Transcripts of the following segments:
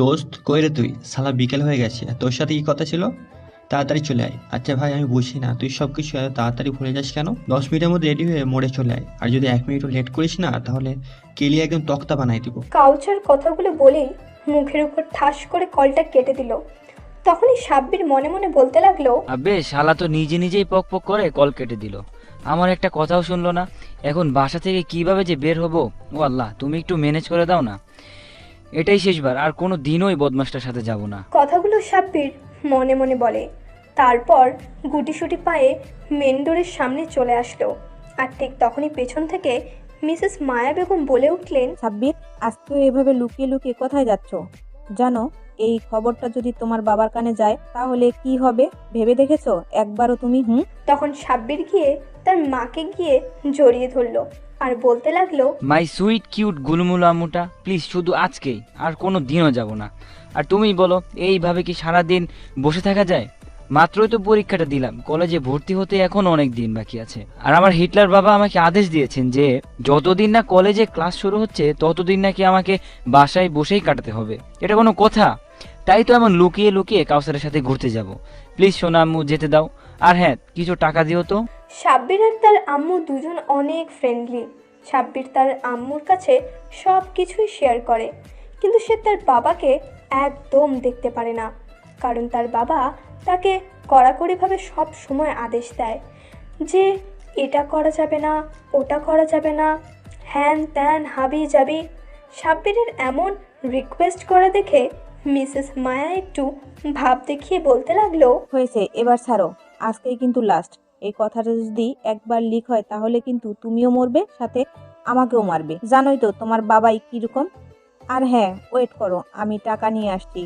দোস্ত কই রে তুই? শালা বিকেল হয়ে গেছে, তোর সাথে কি কথা ছিল? তাড়াতাড়ি চলে আয়। আচ্ছা ভাই, আমি বুঝি না তুই সব কিছু এত তাড়াতাড়ি ভুলে যাস কেন? 10 মিনিটের মধ্যে রেডি হয়ে মোড়ে চলে আয়, আর যদি 1 মিনিটও লেট করিস না তাহলে কেলিয়ে একদম তক্তা বানাই দিব। কাউচার কথাগুলো বলেই মুখের উপর ঠাস করে কলটা কেটে দিল। তখনই সাব্বির মনে মনে বলতে লাগলো, আবে শালা তো নিজে নিজেই পক পক করে কল কেটে দিল, আমার একটা কথাও শুনলো না। এখন বাসা থেকে কিভাবে যে বের হবো, ও আল্লাহ তুমি একটু ম্যানেজ করে দাও না। এটাই শেষবার, আর কোনো দিনও এই বদমাসটার সাথে যাব না। কথাগুলো সাব্বির মনে মনে বলে। তারপর গুটিসুটি পায়ে মেন ডোরের সামনে চলে আসলো। আর ঠিক তখনই পেছন থেকে মিসেস মায়া বেগম বলে উঠলেন, সাব্বির, আজকেও এভাবে লুকিয়ে লুকিয়ে কোথায় যাচ্ছ? জানো এই খবরটা যদি তোমার বাবার কানে যায় তাহলে কি হবে ভেবে দেখেছো একবারও তুমি? তখন সাব্বির গিয়ে তার মাকে গিয়ে জড়িয়ে ধরলো আর বলতে লাগলো, মাই সুইট কিউট গুলমুল আম্মুটা, প্লিজ শুধু আজকেই, আর কোনো দিনও যাব না। আর তুমি বলো, এইভাবে কি সারাদিন বসে থাকা যায়? মাত্রই তো পরীক্ষাটা দিলাম, কলেজে ভর্তি হতে এখন অনেক দিন বাকি আছে। আর আমার হিটলার বাবা আমাকে আদেশ দিয়েছেন যে যতদিন না কলেজে ক্লাস শুরু হচ্ছে ততদিন নাকি আমাকে বাসায় বসেই কাটাতে হবে। এটা কোনো কথা? তাই তো এমন লুকিয়ে লুকিয়ে কাউসারের সাথে ঘুরতে যাব। প্লিজ সোনা আম্মু, যেতে দাও। আর হ্যাঁ, কিছু টাকা দিও তো। সাব্বির আর তার আম্মু দুজন অনেক ফ্রেন্ডলি। সাব্বির তার আম্মুর কাছে সব কিছুই শেয়ার করে, কিন্তু সে তার বাবাকে একদম দেখতে পারে না, কারণ তার বাবা তাকে কড়াকড়িভাবে সব সময় আদেশ দেয় যে এটা করা যাবে না, ওটা করা যাবে না, হ্যান ত্যান হাবি যাবি। সাব্বিরের এমন রিকোয়েস্ট করা দেখে মিসেস মায়া একটু ভাব দেখিয়ে বলতে লাগলো, হয়েছে, এবার ছাড়ো, আজকেই কিন্তু লাস্ট। এই কথাটা যদি একবার লিক হয় তাহলে কিন্তু তুমিও মরবে, সাথে আমাকেও মারবে। জানোই তো তোমার বাবাই কিরকম। আর হ্যাঁ, ওয়েট করো, আমি টাকা নিয়ে আসছি।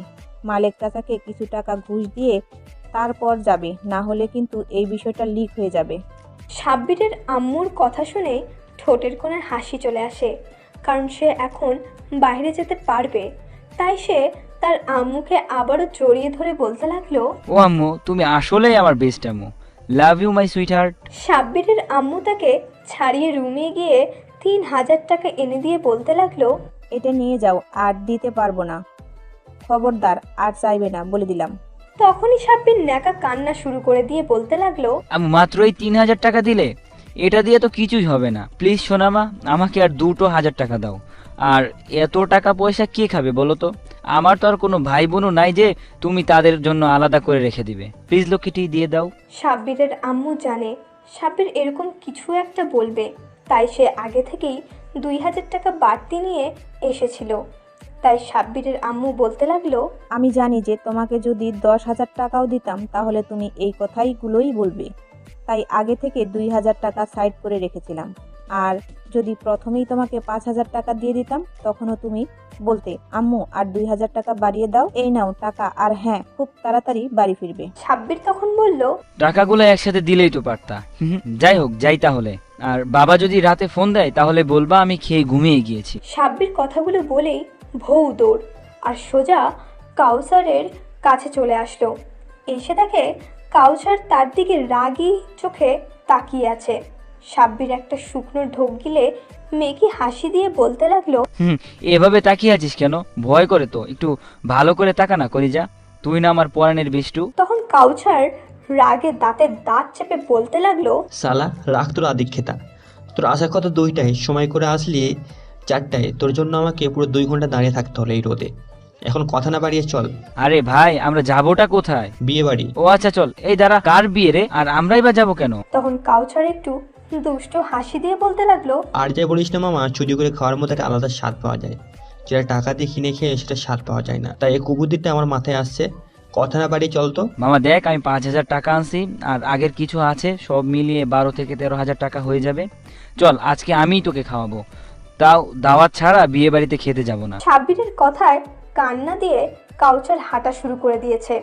মালিক চাচাকে কিছু টাকা ঘুষ দিয়ে তারপর যাবে, না হলে কিন্তু এই বিষয়টা লিক হয়ে যাবে। সাব্বিরের আম্মুর কথা শুনে ঠোঁটের কোণে হাসি চলে আসে, কারণ সে এখন বাইরে যেতে পারবে। তাই সে তার আম্মুকে আবারও জড়িয়ে ধরে বলতে লাগলো, ও আম্মু, তুমি আসলেই আমার বেস্ট আম্মু। Love you my sweetheart. সাব্বিরের আম্মু তাকে ছাড়িয়ে রুমে গিয়ে 3,000 টাকা এনে দিয়ে বলতে লাগলো, এটা নিয়ে যাও, আর দিতে পারবো না, খবরদার আর চাইবে না বলে দিলাম। তখনই সাব্বির ন্যাকা কান্না শুরু করে দিয়ে বলতে লাগলো, আম্মু মাত্রই 3,000 টাকা দিলে, এটা দিয়ে তো কিছুই হবে না। প্লিজ সোনামা, আমাকে আর 2,000 টাকা দাও। আর এত টাকা পয়সা কে খাবে বলো তো? আমার তো আর কোনো ভাই বোনও নাই যে তুমি তাদের জন্য আলাদা করে রেখে দিবে। প্লিজ লক্ষ্মীটি দিয়ে দাও। সাব্বিরের আম্মু জানে সাব্বির এরকম কিছু একটা বলবে, তাই সে আগে থেকেই 2,000 টাকা বাড়তি নিয়ে এসেছিল। তাই সাব্বিরের আম্মু বলতে লাগলো, আমি জানি যে তোমাকে যদি 10,000 টাকাও দিতাম তাহলে তুমি এই কথাইগুলোই বলবে, তাই আগে থেকে 2,000 টাকা সাইড করে রেখেছিলাম। আর যদি প্রথমেই তোমাকে 5,000 টাকা দিয়ে দিতাম তখনও তুমি বলতে, আম্মু আর 2,000 টাকা বাড়িয়ে দাও, এই নাও টাকা, আর হ্যাঁ, খুব তাড়াতাড়ি বাড়ি ফিরবে। সাব্বির তখন বলল, টাকাগুলো একসাথে দিলেই তো পারতা। যাই হোক, যাই তাহলে। আর বাবা যদি রাতে ফোন দেয় তাহলে বলবা আমি খেয়ে ঘুমিয়ে গিয়েছি। সাব্বির কথাগুলো বলেই ভৌ দৌড় আর সোজা কাউসারের কাছে চলে আসলো। এসে দেখে কাউসার তার দিকে রাগী চোখে তাকিয়ে আছে। সাব্বির একটা শুকনো ঢোক গিলে মেকি হাসি দিয়ে বলতে লাগলো, এভাবে তাকিয়ে আছিস কেন? ভয় করে তো, একটু ভালো করে তাকা না কলিজা, তুই না আমার পরাণের বিষ্টু। তখন কাউসার রাগে দাঁতের দাঁত চেপে বলতে লাগলো, শালা রাখ তোর আদিক্ষেতা, তোর আসার কথা 2টায়, সময় করে আসলি 4টায়। তোর জন্য আমাকে পুরো 2 ঘন্টা দাঁড়িয়ে থাকতে হলো এই রোদে। এখন কথা না বাড়িয়ে চল। আরে ভাই, আমরা যাবোটা কোথায়? বিয়ে বাড়ি। ও আচ্ছা চল। এই দাঁড়া, কার বিয়ে রে? আর আমরাই বা যাবো কেন? তখন কাউসার একটু দুষ্ট হাসি দিয়ে বলতে লাগলো, আর যাই বলিস না মামা, চুরি করে খাওয়ার মধ্যে একটা আলাদা স্বাদ পাওয়া যায়, যেটা টাকা দিয়ে কিনে খেয়ে সেটা স্বাদ পাওয়া যায় না। তাই এই কুবুদ্ধিটা আমার মাথায় আসছে, কথা না বাড়িয়ে চল তো। মামা দেখ, আমি 5,000 টাকা আনছি, আর আগের কিছু আছে, সব মিলিয়ে 12 থেকে 13,000 টাকা হয়ে যাবে। চল, আজকে আমিই তোকে খাওয়াবো, তাও দাওয়াত ছাড়া বিয়ে বাড়িতে খেতে যাব না। সাব্বিরের কথায় কান্না দিয়ে কাউচার হাঁটা শুরু করে দিয়েছে।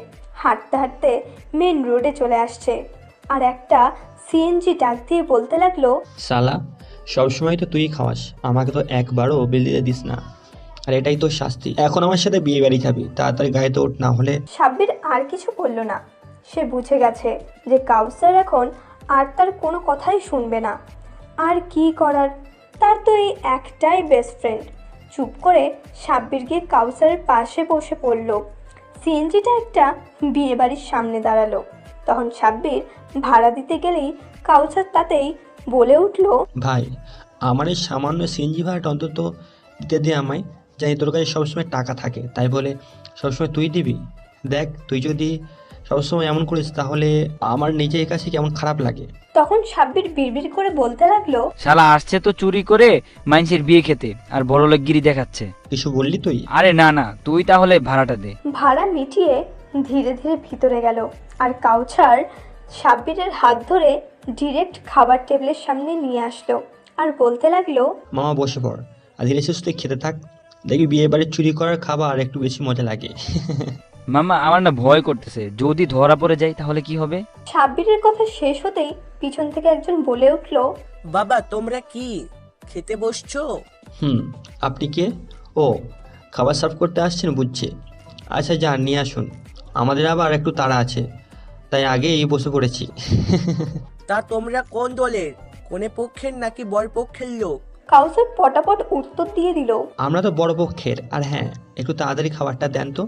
হাঁটতে হাঁটতে মেন রোডে চলে আসছে আর একটা সিএনজি ডাক দিয়ে বলতে লাগলো, শালা সবসময় তো তুই খাওয়াস, আমাকে তো একবারও বিল দিতে দিস না, আর এটাই তোর শাস্তি। এখন আমার সাথে বিয়ে বাড়ি খাবি, তাড়াতাড়ি গায়ে তো ওঠ, না হলে। সাব্বির আর কিছু বলল না। সে বুঝে গেছে যে কাউসার এখন আর তার কোনো কথাই শুনবে না। আর কি করার, তার তো এই একটাই বেস্ট ফ্রেন্ড। চুপ করে সাব্বির গিয়ে কাউসারের পাশে বসে পড়ল। সিএনজিটা একটা বিয়ে বাড়ির সামনে দাঁড়ালো। তখন সাব্বির ভাড়া দিতে গেলেই কাউসার তাতেই বলে উঠল, ভাই আমার এই সামান্য সিএনজি ভাড়াটা অন্তত দিতে দে আমায়। জানি তোর কাছে সবসময় টাকা থাকে, তাই বলে সবসময় তুই দিবি? দেখ তুই যদি সবসময় এমন করিস তাহলে আমার নিজের কাছে কেমন খারাপ লাগে। তখন সাব্বির বিড়বিড় করে বলতে লাগলো, শালা আসছে তো চুরি করে মানুষের বিয়ে খেতে আর বড়লোকগিরি দেখাচ্ছে। কিছু বললি তুই? আরে না না, তুই তাহলে ভাড়াটা দে। ভাড়া মিটিয়ে ধীরে ধীরে ভিতরে গেল আর কাউসার সাব্বিরের হাত ধরে ডিরেক্ট খাবার টেবিলের সামনে নিয়ে আসলো আর বলতে লাগলো, মামা বসে পড় আর ধীরে সুস্থে খেতে থাক, দেখবি বিয়ে বাড়ির চুরি করার খাবার একটু বেশি মজা লাগে। মামা আমার না ভয় করতেছে, যদি ধরা পড়ে যায় তাহলে কি হবে? সাব্বিরের কথা শেষ হতেই পিছন থেকে একজন বলে উঠলো, বাবা তোমরা কি খেতে বসছো? আপনি কে? ও, খাবার সার্ভ করতে আসছেন বুঝছি। আচ্ছা যান নিয়ে আসুন, আমাদের আবার একটু তাড়া আছে, তাই আগেই বসে পড়েছি। তা তোমরা কোন দলের, কোনে পক্ষের নাকি বর পক্ষের লোক? কাউসার পটাপট উত্তর দিয়ে দিল, আমরা তো বড় পক্ষের। আর হ্যাঁ, একটু তাড়াতাড়ি খাবারটা দেন তো,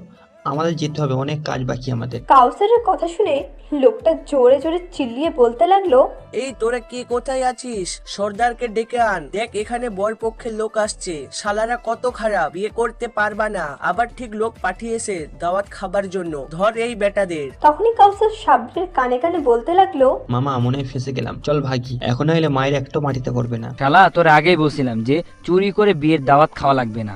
আমাদের যেতে হবে, অনেক কাজ বাকি আমাদের। কাউসারের কথা শুনে লোকটা জোরে জোরে চিল্লিয়ে বলতে লাগলো, এই তোরা কে কোথায় আছিস? সর্দারকে ডেকে আন, দেখ এখানে বর পক্ষের লোক আসছে। শালারা কত খারাপ, বিয়ে করতে পারবা না, আবার ঠিক লোক পাঠিয়েছে দাওয়াত খাবার জন্য। ধর এই বেটাদের। তখনই কাউসার সাব্বিরের কানে কানে বলতে লাগলো, মামা মনে হয় ফেসে গেলাম, চল ভাগি, এখন হইলে মায়ের একটাও মাটিতে পড়বে না। শালা তোর আগেই বলছিলাম যে চুরি করে বিয়ের দাওয়াত খাওয়া লাগবে না।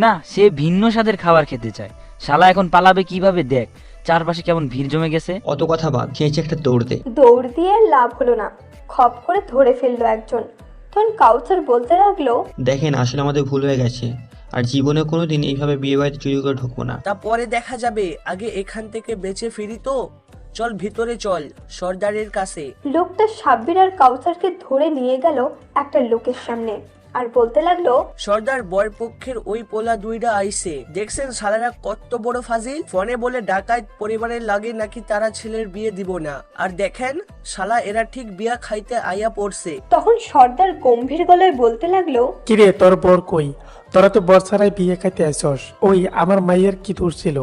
না, সে ভিন্ন স্বাদের খাবার খেতে চায়। শালা এখন পালাবে কিভাবে? দেখ চারপাশে কেমন ভিড় জমে গেছে। অত কথা বাদ, খেয়েছে একটা দৌড় দে। দৌড় দিয়ে আর লাভ হলো না, খপ করে ধরে ফেললো একজন। তখন কাউসার বলতে লাগলো, দেখেন আসলে আমাদের ভুল হয়ে গেছে, আর জীবনে কোনোদিন এইভাবে বিয়ে বাড়িতে চুরি করে ঢুকবো না। তা পরে দেখা যাবে, আগে এখান থেকে বেঁচে ফিরি তো। চল ভিতরে চল, সর্দারের কাছে। লোকটা সাব্বির আর কাউসারকে ধরে নিয়ে গেল একটা লোকের সামনে আর বলতে লাগলো, সর্দার বর পক্ষের ওই পোলা দুইটা আইছে, দেখছেন শালারা কত বড় ফাজিল। ফোনে বলে ডাকাত পরিবারের লাগে নাকি তারা ছেলের বিয়ে দিব না, আর দেখেন শালা এরা ঠিক বিয়া খাইতে আইয়া পড়ছে। তখন সর্দার গম্ভীর গলায় বলতে লাগলো, কিরে তোর বর কই? তোরা তো বর ছাড়াই বিয়ে খাইতে আসছস। ওই আমার মাইয়ের কি দূর ছিল?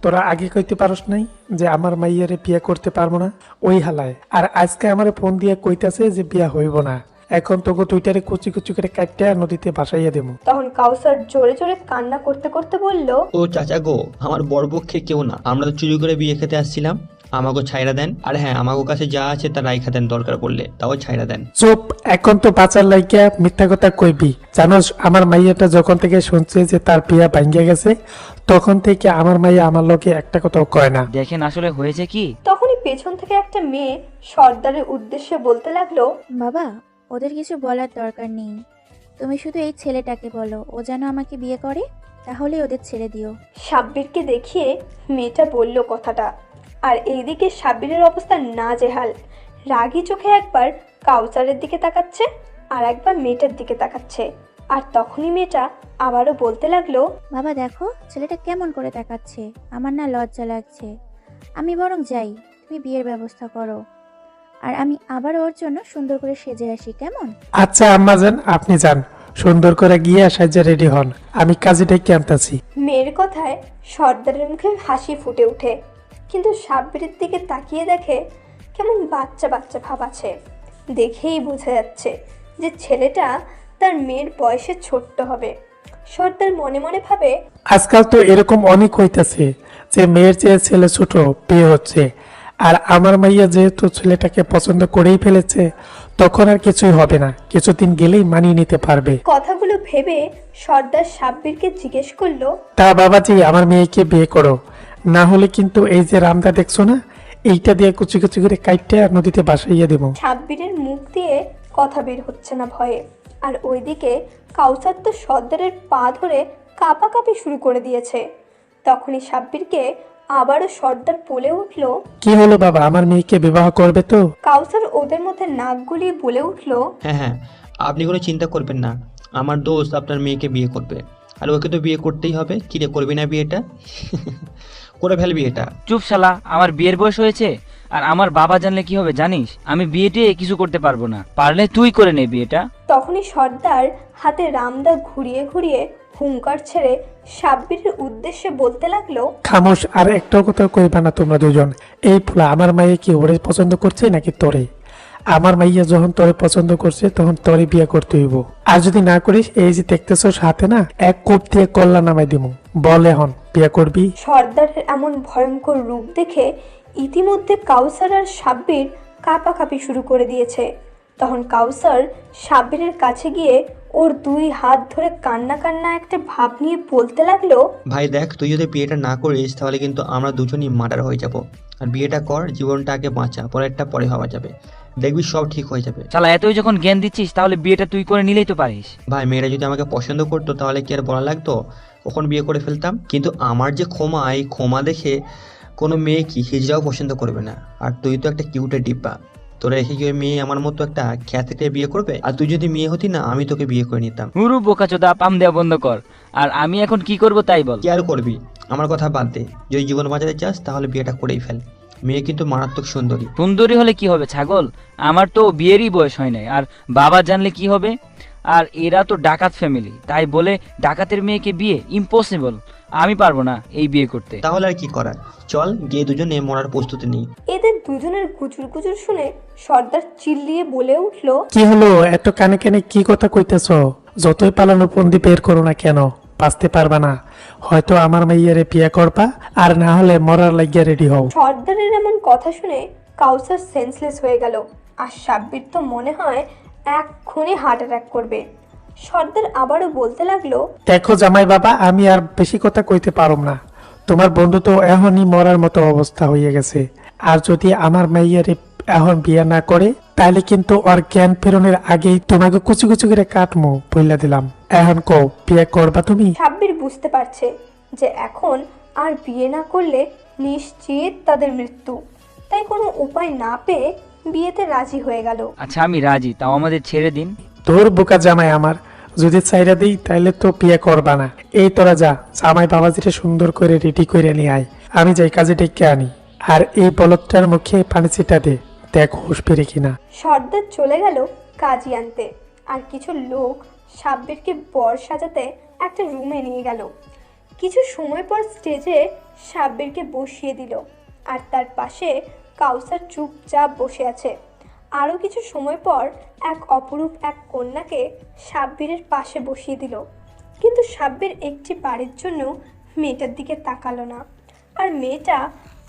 তোরা আগে কইতে পারস নাই যে আমার মাইয়ারে বিয়ে করতে পারবো না? ওই হালায় আর আজকে আমার ফোন দিয়ে কইতাছে যে বিয়া হইব না। এখন তোকে দুইটারে কুচি কুচি করে কাটতে নদীতে ভাসাইয়া দেবো। তখন কাউসার জোরে জোরে কান্না করতে করতে বলল, ও চাচা গো, আমার বরপক্ষে কেউ না, আমরা তো চুরি করে বিয়ে খেতে আসছিলাম, আমাকে ছাইরা দেন। আর হ্যাঁ, আমাকে কাছে যা আছে তা রাইখা দেন, দরকার পড়লে তাও ছাইরা দেন। চুপ, এখন তো বাঁচার লাইগা মিথ্যা কথা কইবি। জানোস আমার মাইয়াটা যখন থেকে শুনছে যে তার বিয়া ভাঙ্গিয়া গেছে, তখন থেকে আমার মাইয়া আমার লোকে একটা কথাও কয় না। দেখেন আসলে হয়েছে কি। তখনই পেছন থেকে একটা মেয়ে সর্দারের উদ্দেশ্যে বলতে লাগলো, বাবা ওদের কিছু বলার দরকার নেই, তুমি শুধু এই ছেলেটাকে বলো ও যেন আমাকে বিয়ে করে, তাহলে ওদের ছেড়ে দিও। সাব্বিরকে দেখিয়ে মেয়েটা বলল কথাটা। আর এইদিকে সাব্বিরের অবস্থা নাজেহাল, রাগী চোখে একবার কাউসারের দিকে তাকাচ্ছে আর একবার মেয়েটার দিকে তাকাচ্ছে। আর তখনই মেয়েটা আবারও বলতে লাগলো, বাবা দেখো ছেলেটা কেমন করে তাকাচ্ছে, আমার না লজ্জা লাগছে। আমি বরং যাই, তুমি বিয়ের ব্যবস্থা করো, আর আমি আবার ওর জন্য সুন্দর করে সেজে আসি, কেমন? আচ্ছা আম্মা যান, আপনি যান, সুন্দর করে গিয়ে সাজা রেডি হন, আমি কাজে ডেকে আনতাছি। মেয়ের কথায় সর্দারের মুখে হাসি ফুটে ওঠে, কিন্তু সাব্বিরের দিকে তাকিয়ে দেখে কেমন বাচ্চা বাচ্চা ভাব আছে। দেখেই বোঝা যাচ্ছে যে ছেলেটা তার মেয়ের বয়সে ছোট্ট হবে। সর্দার মনে মনে ভাবে, আজকাল তো এরকম অনেক হইতাছে যে মেয়ের চেয়ে ছেলে ছোট বিয়ে হচ্ছে, আর আমার মাইয়া যেহেতু ছেলেটাকে পছন্দ করেই ফেলেছে, তখন আর কিছুই হবে না, কিছুদিন গেলেই মানিয়ে নিতে পারবে। কথাগুলো ভেবে সর্দার সাব্বিরকে জিজ্ঞেস করলো, তা বাবাজি আমার মেয়েকে বিয়ে করো, না হলে কিন্তু এই যে রামদা দেখছো না, এইটা দিয়ে কুচি কুচি করে কাইটে আর নদীতে ভাসাইয়া দেবো। সাব্বিরের মুখ দিয়ে কথা বের হচ্ছে না ভয়ে। আর ওইদিকে কাউসার তো সর্দারের পা ধরে কাঁপাকাঁপি শুরু করে দিয়েছে। তখনই সাব্বিরকে আবারও সর্দার বলে উঠল, কি হলো বাবা, আমার মেয়েকে বিবাহ করবে তো? কাউসার ওদের মধ্যে নাক গলিয়ে বলে উঠল, হ্যাঁ হ্যাঁ, আপনি কোনো চিন্তা করবেন না, আমার দোস্ত আপনার মেয়েকে বিয়ে করবে, আর ওকে তো বিয়ে করতেই হবে। কি রে, করবি না বিয়েটা? করে ফেলবি এটা। চুপ শালা, আমার বিয়ের বয়স হয়েছে, আর আমার বাবা জানলে কি হবে জানিস? আমি বিয়েটে কিছু করতে পারবো না, পারলে তুই করে নে বিয়েটা। তখনই সর্দার হাতে রামদা ঘুরিয়ে ঘুরিয়ে হুঙ্কার ছেড়ে সাব্বিরের উদ্দেশ্যে বলতে লাগলো। খামোশ, আর একটাও কথা কইবা না তোমরা দুজন। এই ফুলা আমার মাইয়া কি ওরে পছন্দ করছে নাকি তোরে? আমার মাইয়া যখন তোরে পছন্দ করছে তখন তোরে বিয়ে করতে হইব। আর যদি না করিস, এই যে দেখতেছস হাতে না, এক কোপ দিয়ে কল্লা নামাই দিমু। বল এখন বিয়ে করবি? সর্দারের এমন ভয়ঙ্কর রূপ দেখে ইতিমধ্যে কাউসার আর সাব্বির কাঁপাকাঁপি শুরু করে দিয়েছে। তখন কাউসার সাব্বিরের কাছে গিয়ে ওর 2 হাত ধরে কান্না কান্না একটা ভাব নিয়ে বলতে লাগলো। ভাই দেখ, তুই যদি বিয়েটা না করিস তাহলে কিন্তু আমরা দুজনই মার্ডার হয়ে যাব। আর বিয়েটা কর, জীবনটা আগে বাঁচা, পরেরটা পরে হওয়া যাবে, দেখবি সব ঠিক হয়ে যাবে। শালা এতই যখন জ্ঞান দিচ্ছিস তাহলে বিয়েটা তুই করে নিলেই তো পারিস। ভাই মেয়েরা যদি আমাকে পছন্দ করতো তাহলে কি আর বলা লাগতো, কখন বিয়ে করে ফেলতাম। কিন্তু আমার যে ক্ষমা, এই ক্ষমা দেখে কোনো মেয়ে কি হিজড়াও পছন্দ করবে না। আর তুই তো একটা কিউটের ডিব্বা, তোরা রেখে গিয়ে মেয়ে আমার মতো একটা খ্যাতিতে বিয়ে করবে? আর তুই যদি মেয়ে হতি না, আমি তোকে বিয়ে করে নিতাম। হুরু বোকাচোদা, পাম দেওয়া বন্ধ কর। আর আমি এখন কি করব তাই বল। কি আর করবি, আমার কথা বাদ দে। যদি জীবন বাঁচাতে চাস তাহলে বিয়েটা করেই ফেল। মেয়ে কিন্তু মারাত্মক সুন্দরী। সুন্দরী হলে কি হবে ছাগল? আমার তো বিয়েরই বয়স হয় নাই, আর বাবা জানলে কি হবে? আর এরা তো ডাকাত ফ্যামিলি, তাই বলে ডাকাতের মেয়েকে বিয়ে ইম্পসিবল। আমি পারবো না এই বিয়ে করতে। তাহলে আর কি করার, চল গিয়ে দুজনে মরার প্রস্তুতি নিই। এদের দুজনের গুজুর গুজুর শুনে সর্দার চিল্লিয়ে বলে উঠল। কি হলো, এত কানে কানে কি কথা কইতেছ? যতই পালানোর পন্দি বের করো না কেন, বাঁচতে পারবা না। হয়তো আমার মাইয়ারে বিয়ে করবা, আর না হলে মরার লাগিয়া রেডি হও। সর্দারের এমন কথা শুনে কাউসার সেন্সলেস হয়ে গেল। আর সাব্বির তো মনে হয় এক্ষুনি হার্ট অ্যাটাক করবে। সর্দার আবারও বলতে লাগলো। দেখো জামাই বাবা, আমি আর বেশি কথা কইতে পারুম না। তোমার বন্ধু তো এখনই মরার মতো অবস্থা হয়ে গেছে। আর যদি আমার মাইয়ারে এখন বিয়ে না করে, তাহলে কিন্তু ওর জ্ঞান ফেরনের আগেই তোমাকে কুচি কুচি করে কাটমু বইলা দিলাম। এখন কও, বিয়ে করবা তুমি? সাব্বির বুঝতে পারছে যে এখন আর বিয়ে না করলে নিশ্চিত তাদের মৃত্যু, তাই কোনো উপায় না পেয়ে বিয়েতে রাজি হয়ে গেল। আচ্ছা আমি রাজি, তাও আমাদের ছেড়ে দিন। তোর বোকা জামাই আমার, যদি চাইরা দিই তাইলে তো বিয়ে করবা না। এই তোরা যা, জামাই বাবাজিটা সুন্দর করে রেডি করে নিয়ে আয়, আমি যাই কাজে ডেকে আনি। আর এই বলদটার মুখে পানি ছিটা দে, দেখ হুঁশ ফিরে কিনা। সর্দার চলে গেল কাজী আনতে, আর কিছু লোক সাব্বিরকে বর সাজাতে একটা রুমে নিয়ে গেল। কিছু সময় পর স্টেজে সাব্বিরকে বসিয়ে দিল, আর তার পাশে কাউসার চুপচাপ বসে আছে। আরও কিছু সময় পর এক অপরূপ এক কন্যাকে সাব্বিরের পাশে বসিয়ে দিল। কিন্তু সাব্বির একটি বাড়ির জন্য মেয়েটার দিকে তাকালো না, আর মেয়েটা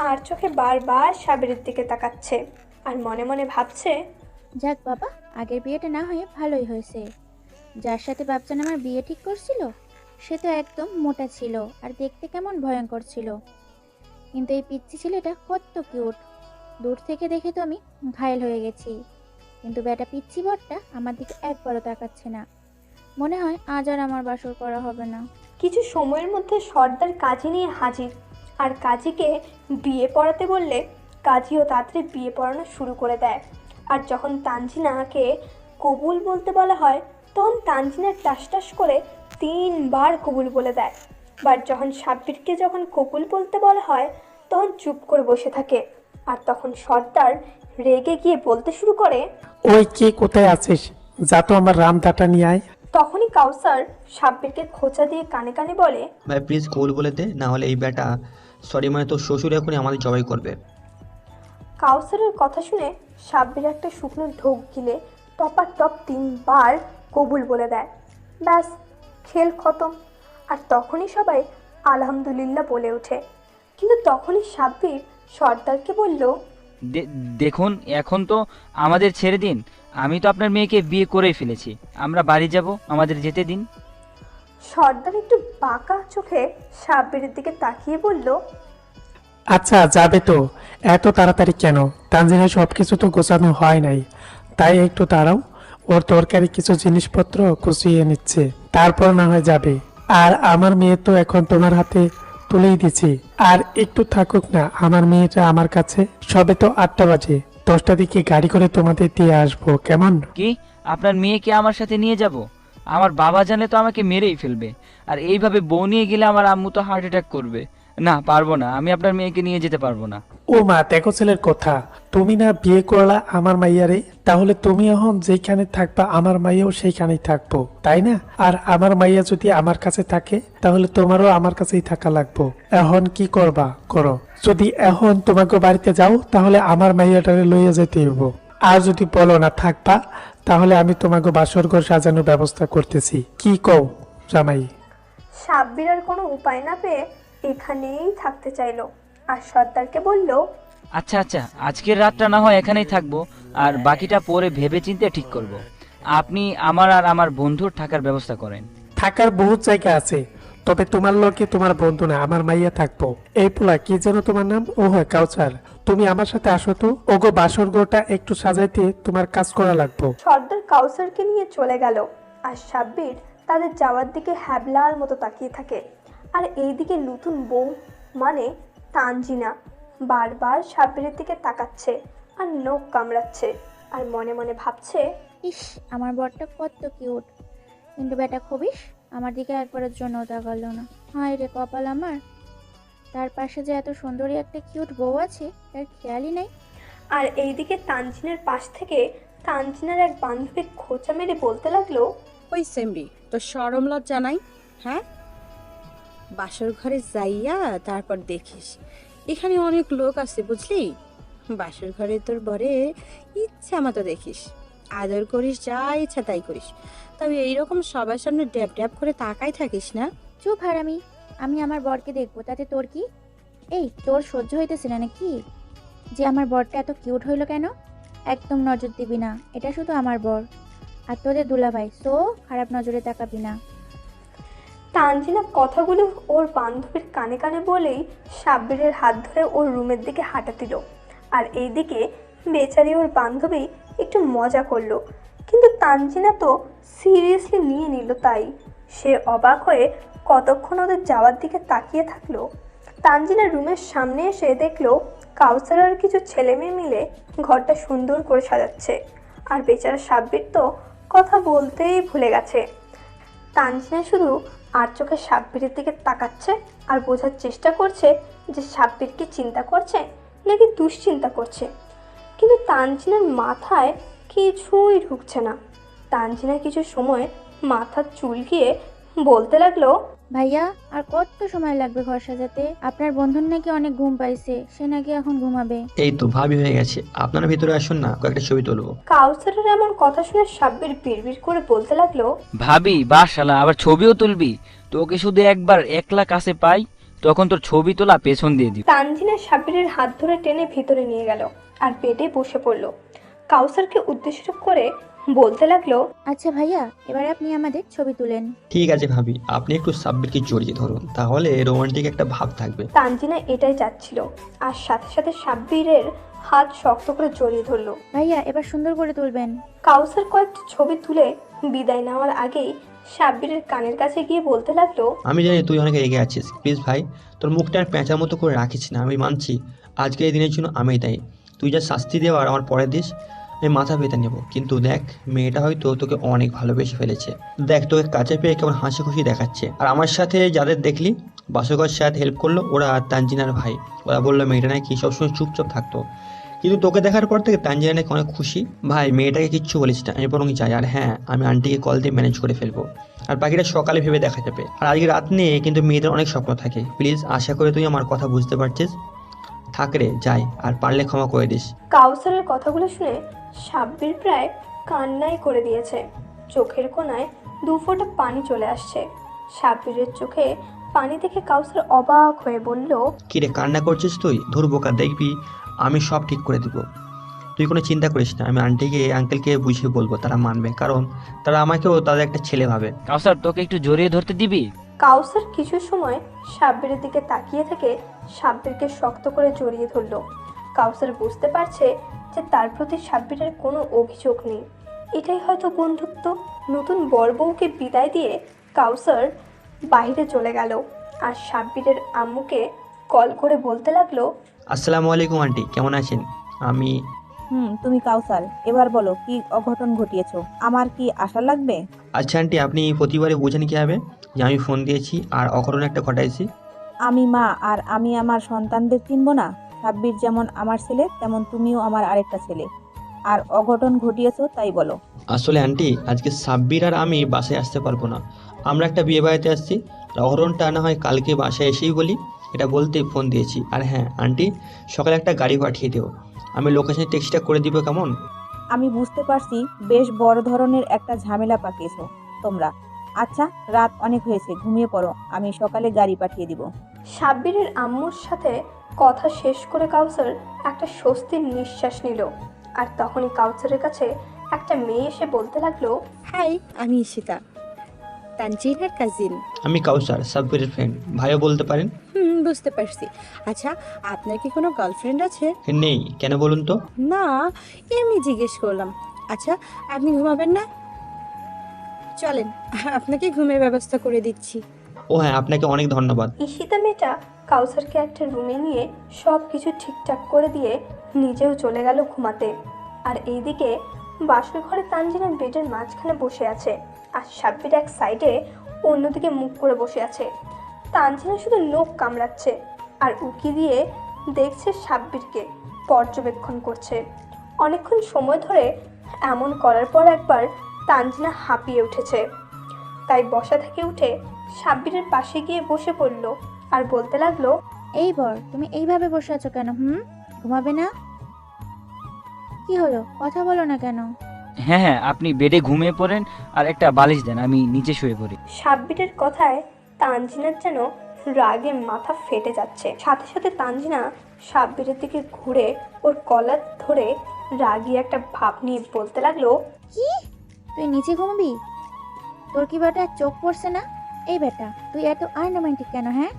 আর চোখে বারবার সাব্বিরের দিকে তাকাচ্ছে আর মনে মনে ভাবছে। যাক বাবা, আগের বিয়েটা না হয়ে ভালোই হয়েছে। যার সাথে বাপজান আমার বিয়ে ঠিক করছিল সে তো একদম মোটা ছিল আর দেখতে কেমন ভয়ঙ্কর ছিল, কিন্তু এই পিচ্চি ছেলেটা কত কিউট। দূর থেকে দেখে তো আমি ঘায়েল হয়ে গেছি, কিন্তু বেটা পিচ্চি বরটা আমার দিকে একবারও তাকাচ্ছে না। মনে হয় আজ আর আমার বাসর করা হবে না। কিছু সময়ের মধ্যে সর্দার কাজী নিয়ে হাজির, আর কাজীকে বিয়ে পড়াতে বললে কাজীও তাড়াতাড়ি বিয়ে পড়ানো শুরু করে দেয়। আর যখন তানজিনাকে কবুল বলতে বলা হয় তখন তানজিনা টাস টাস করে 3 বার কবুল বলে দেয়। বাট যখন সাব্বিরকে যখন কবুল বলতে বলা হয় তখন চুপ করে বসে থাকে। আর তখন সর্দার রেগে গিয়ে বলতে শুরু করে। ওই কে, কোথায় আছিস? যা তো আমার রামদাটা নিয়ে আয়। তখনই কাউসার সাব্বিরকে খোঁচা দিয়ে কানে কানে বলে। ভাই প্লিজ কবুল বলে দে, না হলে এই বেটা, সরি মানে তোর শ্বশুর এখনই আমাদের জবাই করবে। কাউসারের কথা শুনে সাব্বির একটা শুকনো ঢোক গিলে টপার টপ 3 বার কবুল বলে দেয়। ব্যাস, খেল খতম। আর তখনই সবাই আলহামদুলিল্লাহ বলে ওঠে। কিন্তু তখনই সাব্বির সর্দারকে বলল। দেখুন এখন তো আমাদের ছেড়ে দিন, আমি তো আপনার মেয়েকে বিয়ে করেই ফেলেছি। আমরা বাড়ি যাব, আমাদের যেতে দিন। সর্দার একটু বাঁকা চোখে সাব্বিরের দিকে তাকিয়ে বলল। আচ্ছা যাবে তো, এত তাড়াতাড়ি কেন? তানজিনা সবকিছু তো গোছানো হয় নাই, তাই একটু দাঁড়াও। ওর তরকারি কিছু জিনিসপত্র গুছিয়ে নিচ্ছে, তারপর না হয় যাবে। আর আমার মেয়ে তো এখন তোমার হাতে তুলেই দিছি, আর একটু থাকুক না আমার মেয়েটা আমার কাছে। সবে তো 8টা বাজে, 10টা দিকে গাড়ি করে তোমাদের দিয়ে আসবো, কেমন? কি, আপনার মেয়েকে আমার সাথে নিয়ে যাব? আমার বাবা জানলে তো আমাকে মেরেই ফেলবে। আর এইভাবে বউ নিয়ে গেলে আমার আম্মু তো হার্ট অ্যাটাক করবে। না পারবো না, আমি আপনার মেয়েকে নিয়ে যেতে পারবো না। ও মা, দেখো ছেলের কথা। তুমি না বিয়ে করলা আমার মাইয়ারে, তাহলে তুমি এখন যেখানে থাকবা আমার মাইয়াও সেইখানেই থাকবো, তাই না? আর আমার মাইয়া যদি আমার কাছে থাকে তাহলে তোমারও আমার কাছেই থাকা লাগবো। এখন কি করবা করো। যদি এখন তোমাকে বাড়িতে যাও তাহলে আমার মাইয়াটারে লইয়া যেতে হইব। আর যদি বলো না থাকবা, তাহলে আমি তোমাকে বাসর ঘর সাজানোর ব্যবস্থা করতেছি। কি কও জামাই? সাব্বির আর কোনো উপায় না পেয়ে এখানেই থাকতে চাইলো আর সর্দারকে বলল, আচ্ছা আচ্ছা, আজকের রাতটা না হয় এখানেই থাকবো, আর বাকিটা পরে ভেবে চিন্তে ঠিক করব। আপনি আমার আর আমার বন্ধুর থাকার ব্যবস্থা করেন। থাকার বহুত জায়গা আছে, তবে তোমার লোকে তোমার বন্ধু না, আমার মাইয়া থাকবো। এই পোলা কি যেন তোমার নাম? ও হয় কাউসার। তুমি আমার সাথে আসো তো, ওগো বাসর ঘরটা একটু সাজাইতে তোমার কাজ করা লাগবো। সর্দার কাউসারকে নিয়ে চলে গেল আর সাব্বির তাদের যাওয়ার দিকে হ্যাবলার মতো তাকিয়ে থাকে। আর এইদিকে নতুন বউ মানে তানজিনা বারবার সাব্বিরের দিকে তাকাচ্ছে আর নখ কামড়াচ্ছে আর মনে মনে ভাবছে, ইস, আমার বরটা কত কিউট, কিন্তু বেটা খবিস আমার দিকে একবারের জন্য তাকালো না। হায় রে কপাল আমার, তার পাশে যে এত সুন্দরী একটা কিউট বউ আছে তার খেয়ালই নাই। আর এইদিকে তানজিনার পাশ থেকে তানজিনার এক বান্ধবী খোঁচা মেরে বলতে লাগলো, ওই সেমরি, তোর শরম লজ্জা নাই? হ্যাঁ, বাসর ঘরে যাইয়া তারপর দেখিস এখানে অনেক লোক আছে, বুঝলি? বাসর ঘরে তোর বরে ইচ্ছা মতো দেখিস, আদর করিস, যা ইচ্ছা তাই করিস, তবে এইরকম সবার সামনে ড্যাব ড্যাব করে তাকাই থাকিস না। চুপ হারামি, আমি আমার বরকে দেখবো, তাতে তোর কি? এই তোর সহ্য হইতেছে না নাকি যে আমার বরটা এত কিউট হইলো কেন? একদম নজর দিবি না, এটা শুধু আমার বর আর তোদের দুলাভাই, সো খারাপ নজরে তাকাবি না। তানজিনা কথাগুলো ওর বান্ধবীর কানে কানে বলেই সাব্বিরের হাত ধরে ওর রুমের দিকে হাঁটা দিল। আর এইদিকে বেচারি ওর বান্ধবী একটু মজা করলো, কিন্তু তানজিনা তো সিরিয়াসলি নিয়ে নিল। তাই সে অবাক হয়ে কতক্ষণ ওদের যাওয়ার দিকে তাকিয়ে থাকলো। তানজিনা রুমের সামনে এসে দেখলো কাউসার আর কিছু ছেলে মেয়ে মিলে ঘরটা সুন্দর করে সাজাচ্ছে। আর বেচারা সাব্বির তো কথা বলতেই ভুলে গেছে। তানজিনা শুধু আর চোখে সাব্বিরের দিকে তাকাচ্ছে আর বোঝার চেষ্টা করছে যে সাব্বির কি চিন্তা করছে নাকি দুশ্চিন্তা করছে, কিন্তু তানজিনার মাথায় কিছুই ঢুকছে না। তানজিনা কিছু সময় মাথা চুলকিয়ে বলতে লাগলো, ভাইয়া আর কত সময় লাগবে ঘর সাজাতে? আপনার বন্ধুর নাকি অনেক ঘুম পাইছে, সে নাকি এখন ঘুমাবে। এই তো ভাবি হয়ে গেছে, আপনারা ভিতরে আসুন না, কয়েকটা ছবি তুলবো। কাউসারের এমন কথা শুনে সাব্বির বিড়বিড় করে বলতে লাগলো, ভাবি বাসালা আবার ছবিও তুলবি? তোকে শুধু একবার একলা কাছে পাই, তখন তোর ছবি তোলা পেছন দিয়ে দিবি। তানজিনা সাব্বিরের হাত ধরে টেনে ভিতরে নিয়ে গেল আর বেডে বসে পড়লো। কাউসারকে উদ্দেশ্য করে বলতে লাগলো, আচ্ছা ভাইয়া, এবার আপনি আমাদের ছবি তুলেন। ঠিক আছে ভাবি, আপনি একটু সাব্বিরকে জড়িয়ে ধরুন, তাহলে রোমান্টিক একটা ভাব থাকবে। তানজিনা এটাই চাচ্ছিল আর সাথে সাথে সাব্বিরের হাত শক্ত করে জড়িয়ে ধরলো। ভাইয়া এবার সুন্দর করে তুলবেন। কাউসার কয়েকটি ছবি তুলে বিদায় নেওয়ার আগেই সাব্বিরের কানের কাছে গিয়ে বলতে লাগলো, আমি জানি তুই অনেক রেগে আছিস, প্লিজ ভাই তোর মুখটা আর পেঁচার মতো করে রাখিস না। আমি মানছি আজকে এই দিনের জন্য আমি দায়ী, তুই যা শাস্তি দেওয়ার আমার পরে দিস আমি মাথা পেতে নেব, কিন্তু দেখ মেয়েটা হয়তো তোকে অনেক ভালোবেসে ফেলেছে। দেখ তোকে কাছে পেয়ে কেমন হাসি খুশি দেখাচ্ছে। আর আমার সাথে যাদের দেখলি বাসকর সাথে হেল্প করলো, ওরা তানজিনার ভাই। ওরা বললো মেয়েটা নাকি সবসময় চুপচাপ থাকতো, কিন্তু তোকে দেখার পর থেকে তানজিনা নাকি অনেক খুশি। ভাই মেয়েটাকে কিচ্ছু বলিস না, আমি বরং যাই। আর হ্যাঁ, আমি আন্টিকে কল দিয়ে ম্যানেজ করে ফেলবো, আর বাকিটা সকালে ভেবে দেখা যাবে। আর আজকে রাত নিয়ে কিন্তু মেয়েদের অনেক স্বপ্ন থাকে, প্লিজ আশা করে তুই আমার কথা বুঝতে পারছিস। থাক রে, যাই, আর পারলে ক্ষমা করে দিস। কাউসারের কথাগুলো শুনে সাব্বির প্রায় কান্নাই করে দিয়েছে। চোখের কোণায় 2 ফোঁটা পানি চলে আসছে। সাব্বিরের চোখে পানি দেখে কাউসার অবাক হয়ে বলল, কিরে কান্না করছিস তুই? ধুর বোকা, দেখবি আমি সব ঠিক করে দিব, তুই কোনো চিন্তা করিস না। আমি আন্টিকে আঙ্কেলকে বুঝিয়ে বলবো, তারা মানবে, কারণ তারা আমাকেও তাদের একটা ছেলে ভাবে। কাউসার তোকে একটু জড়িয়ে ধরতে দিবি? কাউসার কিছু সময় সাব্বিরের দিকে তাকিয়ে থেকে সাব্বিরকে শক্ত করে জড়িয়ে ধরল। কাউসার বুঝতে পারছে যে তার প্রতি সাব্বিরের কোনো অভিযোগ নেই। এটাই হয়তো বন্ধুত্ব। নতুন বর বউকে বিদায় দিয়ে কাউসার বাইরে চলে গেল আর সাব্বিরের আম্মুকে কল করে বলতে লাগলো, আসসালামু আলাইকুম আন্টি, কেমন আছেন? আমি তুমি কাউসার, এবার বলো কি অঘটন ঘটিয়েছো? আমার কি আশা লাগবে? আচ্ছা আন্টি, আপনি প্রতিবারে বোঝেন কীভাবে যে আমি ফোন দিয়েছি আর অঘটন একটা ঘটাইছি? আমি মা, আর আমি আমার সন্তানদের চিনব না? সাব্বির যেমন আমার ছেলে, তেমন তুমিও আমার আরেকটা ছেলে। আর অঘটন ঘটিয়েছো তাই বলো। আসলে আন্টি, আজকে সাব্বির আর আমি বাসায় আসতে পারবো না। আমরা একটা বিয়ে বাড়িতে আসছি। আর অহরণটা না হয় কালকে বাসায় এসেই বলি, এটা বলতেই ফোন দিয়েছি। আর হ্যাঁ আন্টি, সকালে একটা গাড়ি পাঠিয়ে দিও, আমি লোকেশন ট্যাক্সিটা করে দিব, কেমন? আমি বুঝতে পারছি বেশ বড় ধরনের একটা ঝামেলা পাকিয়েছো তোমরা। আচ্ছা, রাত অনেক হয়েছে, ঘুমিয়ে পড়ো, আমি সকালে গাড়ি পাঠিয়ে দিব। সাব্বিরের আম্মুর সাথে কথা শেষ করে কাউসার একটা স্বস্তির নিঃশ্বাস নিল। আর তখনই কাউসারের কাছে একটা মেয়ে এসে বলতে লাগলো, হাই, আমি ঈশিতা, তানজিনের কাজিন। আমি কাউসার, সাব্বিরের ফ্রেন্ড, ভাইও বলতে পারেন। বুঝতে পারছি। আচ্ছা, আপনার কি কোনো গার্লফ্রেন্ড আছে? নেই, কেন বলুন তো? না, এমনি জিজ্ঞেস করলাম। আচ্ছা, আপনি ঘুমাবেন না? চলেন, আপনাকে ঘুমের ব্যবস্থা করে দিচ্ছি। ও হ্যাঁ, আপনাকে অনেক ধন্যবাদ। ঈশিতা মেয়েটা কাউসারকে একটা রুমে নিয়ে সব কিছু ঠিকঠাক করে দিয়ে নিজেও চলে গেল ঘুমাতে। আর এইদিকে বাসর ঘরে তানজিনা বেডের মাঝখানে বসে আছে, আর সাব্বির এক সাইডে অন্যদিকে মুখ করে বসে আছে। তানজিনা শুধু নখ কামড়াচ্ছে আর উকি দিয়ে দেখছে সাব্বিরকে, পর্যবেক্ষণ করছে অনেকক্ষণ সময় ধরে। এমন করার পর একবার তানজিনা হাঁপিয়ে উঠেছে, তাই বসা থেকে উঠে সাব্বিরের পাশে গিয়ে বসে পড়ল আর বলতে লাগলো, এই বর, তুমি এইভাবে বসে আছো কেন? ঘুমাবে না? কি হলো, কথা বলো না কেন? হ্যাঁ হ্যাঁ, আপনি বেডে ঘুমিয়ে পড়েন আর একটা বালিশ দেন, আমি নিচে শুয়ে পড়ি। সাব্বিরের কথায় তানজিনার যেন রাগে মাথা ফেটে যাচ্ছে। সাথে সাথে তানজিনা সাব্বিরের দিকে ঘুরে ওর কলার ধরে রাগী একটা ভাব নিয়ে বলতে লাগলো, কি, তুই নিচে ঘুমাবি? তোর কি বেটা চোখ পড়ছে না? এই বেটা, তুই এত আনরোমান্টিক কেন? হ্যাঁ,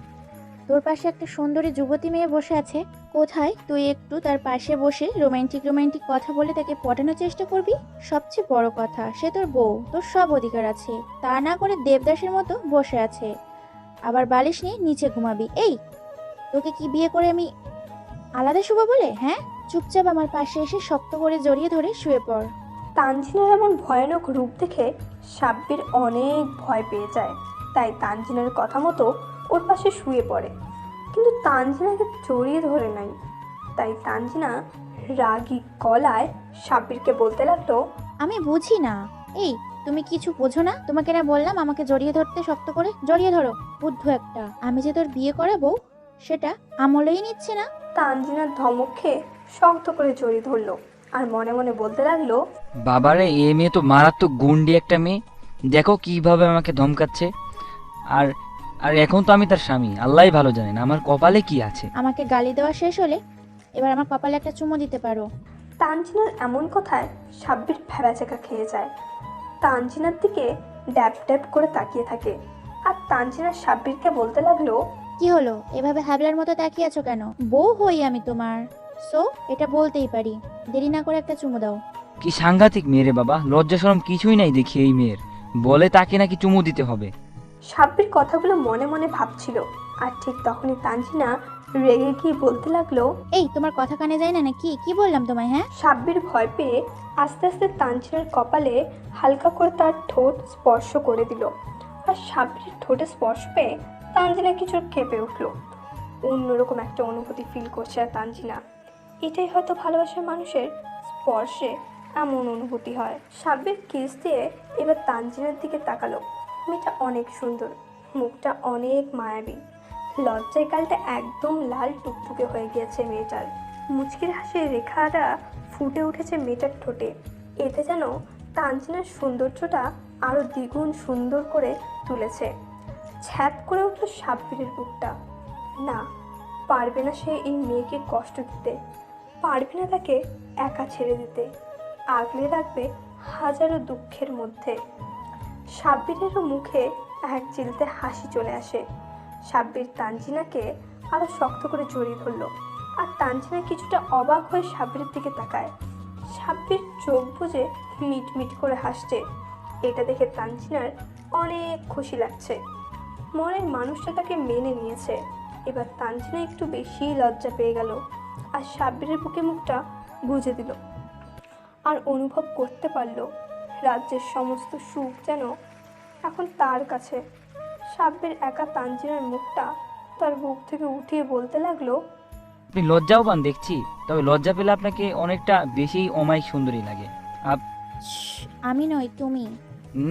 তোর পাশে একটা সুন্দরী যুবতী মেয়ে বসে আছে, কোথায় তুই একটু তার পাশে বসে রোমান্টিক রোমান্টিক কথা বলে তাকে পটানোর চেষ্টা করবি? সবচেয়ে বড় কথা, সে তোর বউ, তোর সব অধিকার আছে। তা না করে দেবদাসের মতো বসে আছে, আবার বালিশ নিয়ে নিচে ঘুমাবি? এই, তোকে কি বিয়ে করে আমি আলাদা শুভ বলে? হ্যাঁ, চুপচাপ আমার পাশে এসে শক্ত করে জড়িয়ে ধরে শুয়ে পড়। তানজিনার এমন ভয়ানক রূপ দেখে সাব্বির অনেক ভয় পেয়ে যায়, তাই তানজিনার কথা মতো ওর পাশে শুয়ে পড়ে, কিন্তু তানজিনাকে জড়িয়ে ধরে নাই। তাই তানজিনা রাগী গলায় সাব্বিরকে বলতে লাগলো, আমি বুঝি না, এই তুমি কিছু বোঝো না? তোমাকে না বললাম আমাকে জড়িয়ে ধরতে, শক্ত করে জড়িয়ে ধরো। বুদ্ধ একটা, আমি যে তোর বিয়ে করাবো সেটা আমলেই নিচ্ছে না। তানজিনার ধমক খেয়ে শক্ত করে জড়িয়ে ধরলো আর মনে মনে বলতে লাগলো, বাবারে, এ মেয়ে তো মারাত্মক গুন্ডি একটা মেয়ে, দেখো কিভাবে আমাকে ধমকাচ্ছে। আর আর এখন তো আমি তার স্বামী, আল্লাহই ভালো জানেন আমার কপালে কি আছে। আমাকে গালি দেওয়া শেষ হলে এবার আমার কপালে একটা চুমু দিতে পারো। তানজিনার এমন কথায় সাব্বির ভ্যাবাচাকা খেয়ে যায়। তানজিনার দিকে ড্যাব ড্যাব করে তাকিয়ে থাকে, আর তানজিনা সাব্বিরকে বলতে লাগলো, কি হলো, এভাবে হাবলার মতো তাকিয়ে আছো কেন? বউ হই আমি তোমার, সো এটা বলতেই পারি। দেরি না করে একটা চুমু দাও। কি সাংঘাতিক মেয়ে রে বাবা, লজ্জা শরম কিছুই নাই দেখি এই মেয়ের, বলে তাকে নাকি চুমু দিতে হবে। সাব্বির কথাগুলো মনে মনে ভাবছিল, আর ঠিক তখনই তানজিনা রেগে গিয়ে বলতে লাগলো, এই, তোমার কথা কানে যায় না নাকি? কি বললাম তোমায়? হ্যাঁ, সাব্বির ভয় পেয়ে আস্তে আস্তে তানজিনার কপালে হালকা করে তার ঠোঁট স্পর্শ করে দিল। আর সাব্বিরের ঠোঁটে স্পর্শ পেয়ে তানজিনা কিছু কেঁপে উঠল। অন্যরকম একটা অনুভূতি ফিল করছে আর তানজিনা। এটাই হয়তো ভালোবাসার মানুষের স্পর্শে এমন অনুভূতি হয়। সাব্বির কিস দিয়ে এবার তানজিনার দিকে তাকালো। মেয়েটা অনেক সুন্দর, মুখটা অনেক মায়াবী, লজ্জায় গালটা একদম লাল টুকটুকে হয়ে গিয়েছে মেয়েটার। মুচকির হাসির রেখাটা ফুটে উঠেছে মেয়েটার ঠোঁটে। এতে যেন তানজিনার সৌন্দর্যটা আরো দ্বিগুণ সুন্দর করে তুলেছে। ছ্যাপ করে উঠল সাব্বিরের বুকটা। না, পারবে না সে এই মেয়েকে কষ্ট দিতে, পারবে না তাকে একা ছেড়ে দিতে, আগলে রাখবে হাজারো দুঃখের মধ্যে। সাব্বিরেরও মুখে এক চিলতে হাসি চলে আসে। সাব্বির তানজিনাকে আরো শক্ত করে জড়িয়ে ধরল, আর তানজিনা কিছুটা অবাক হয়ে সাব্বিরের দিকে তাকায়। সাব্বির চোখ বুজে মিট মিট করে হাসছে। এটা দেখে তানজিনার অনেক খুশি লাগছে, মনের মানুষটা তাকে মেনে নিয়েছে। এবার তানজিনা একটু বেশি লজ্জা পেয়ে গেল, আর সাব্বিরের বুকে মুখটা গুজে দিল, আর অনুভব করতে পারলো রাজ্যের সমস্ত সুখ যেন এখন তার কাছে। সাব্বির একা তানজিনার মুখটা তার বুক থেকে উঠিয়ে বলতে লাগলো, আপনি লজ্জাও পান দেখছি, তবে লজ্জা পেলে আপনাকে অনেকটা বেশি অমায়িক সুন্দরী লাগে। আমি নই, তুমি।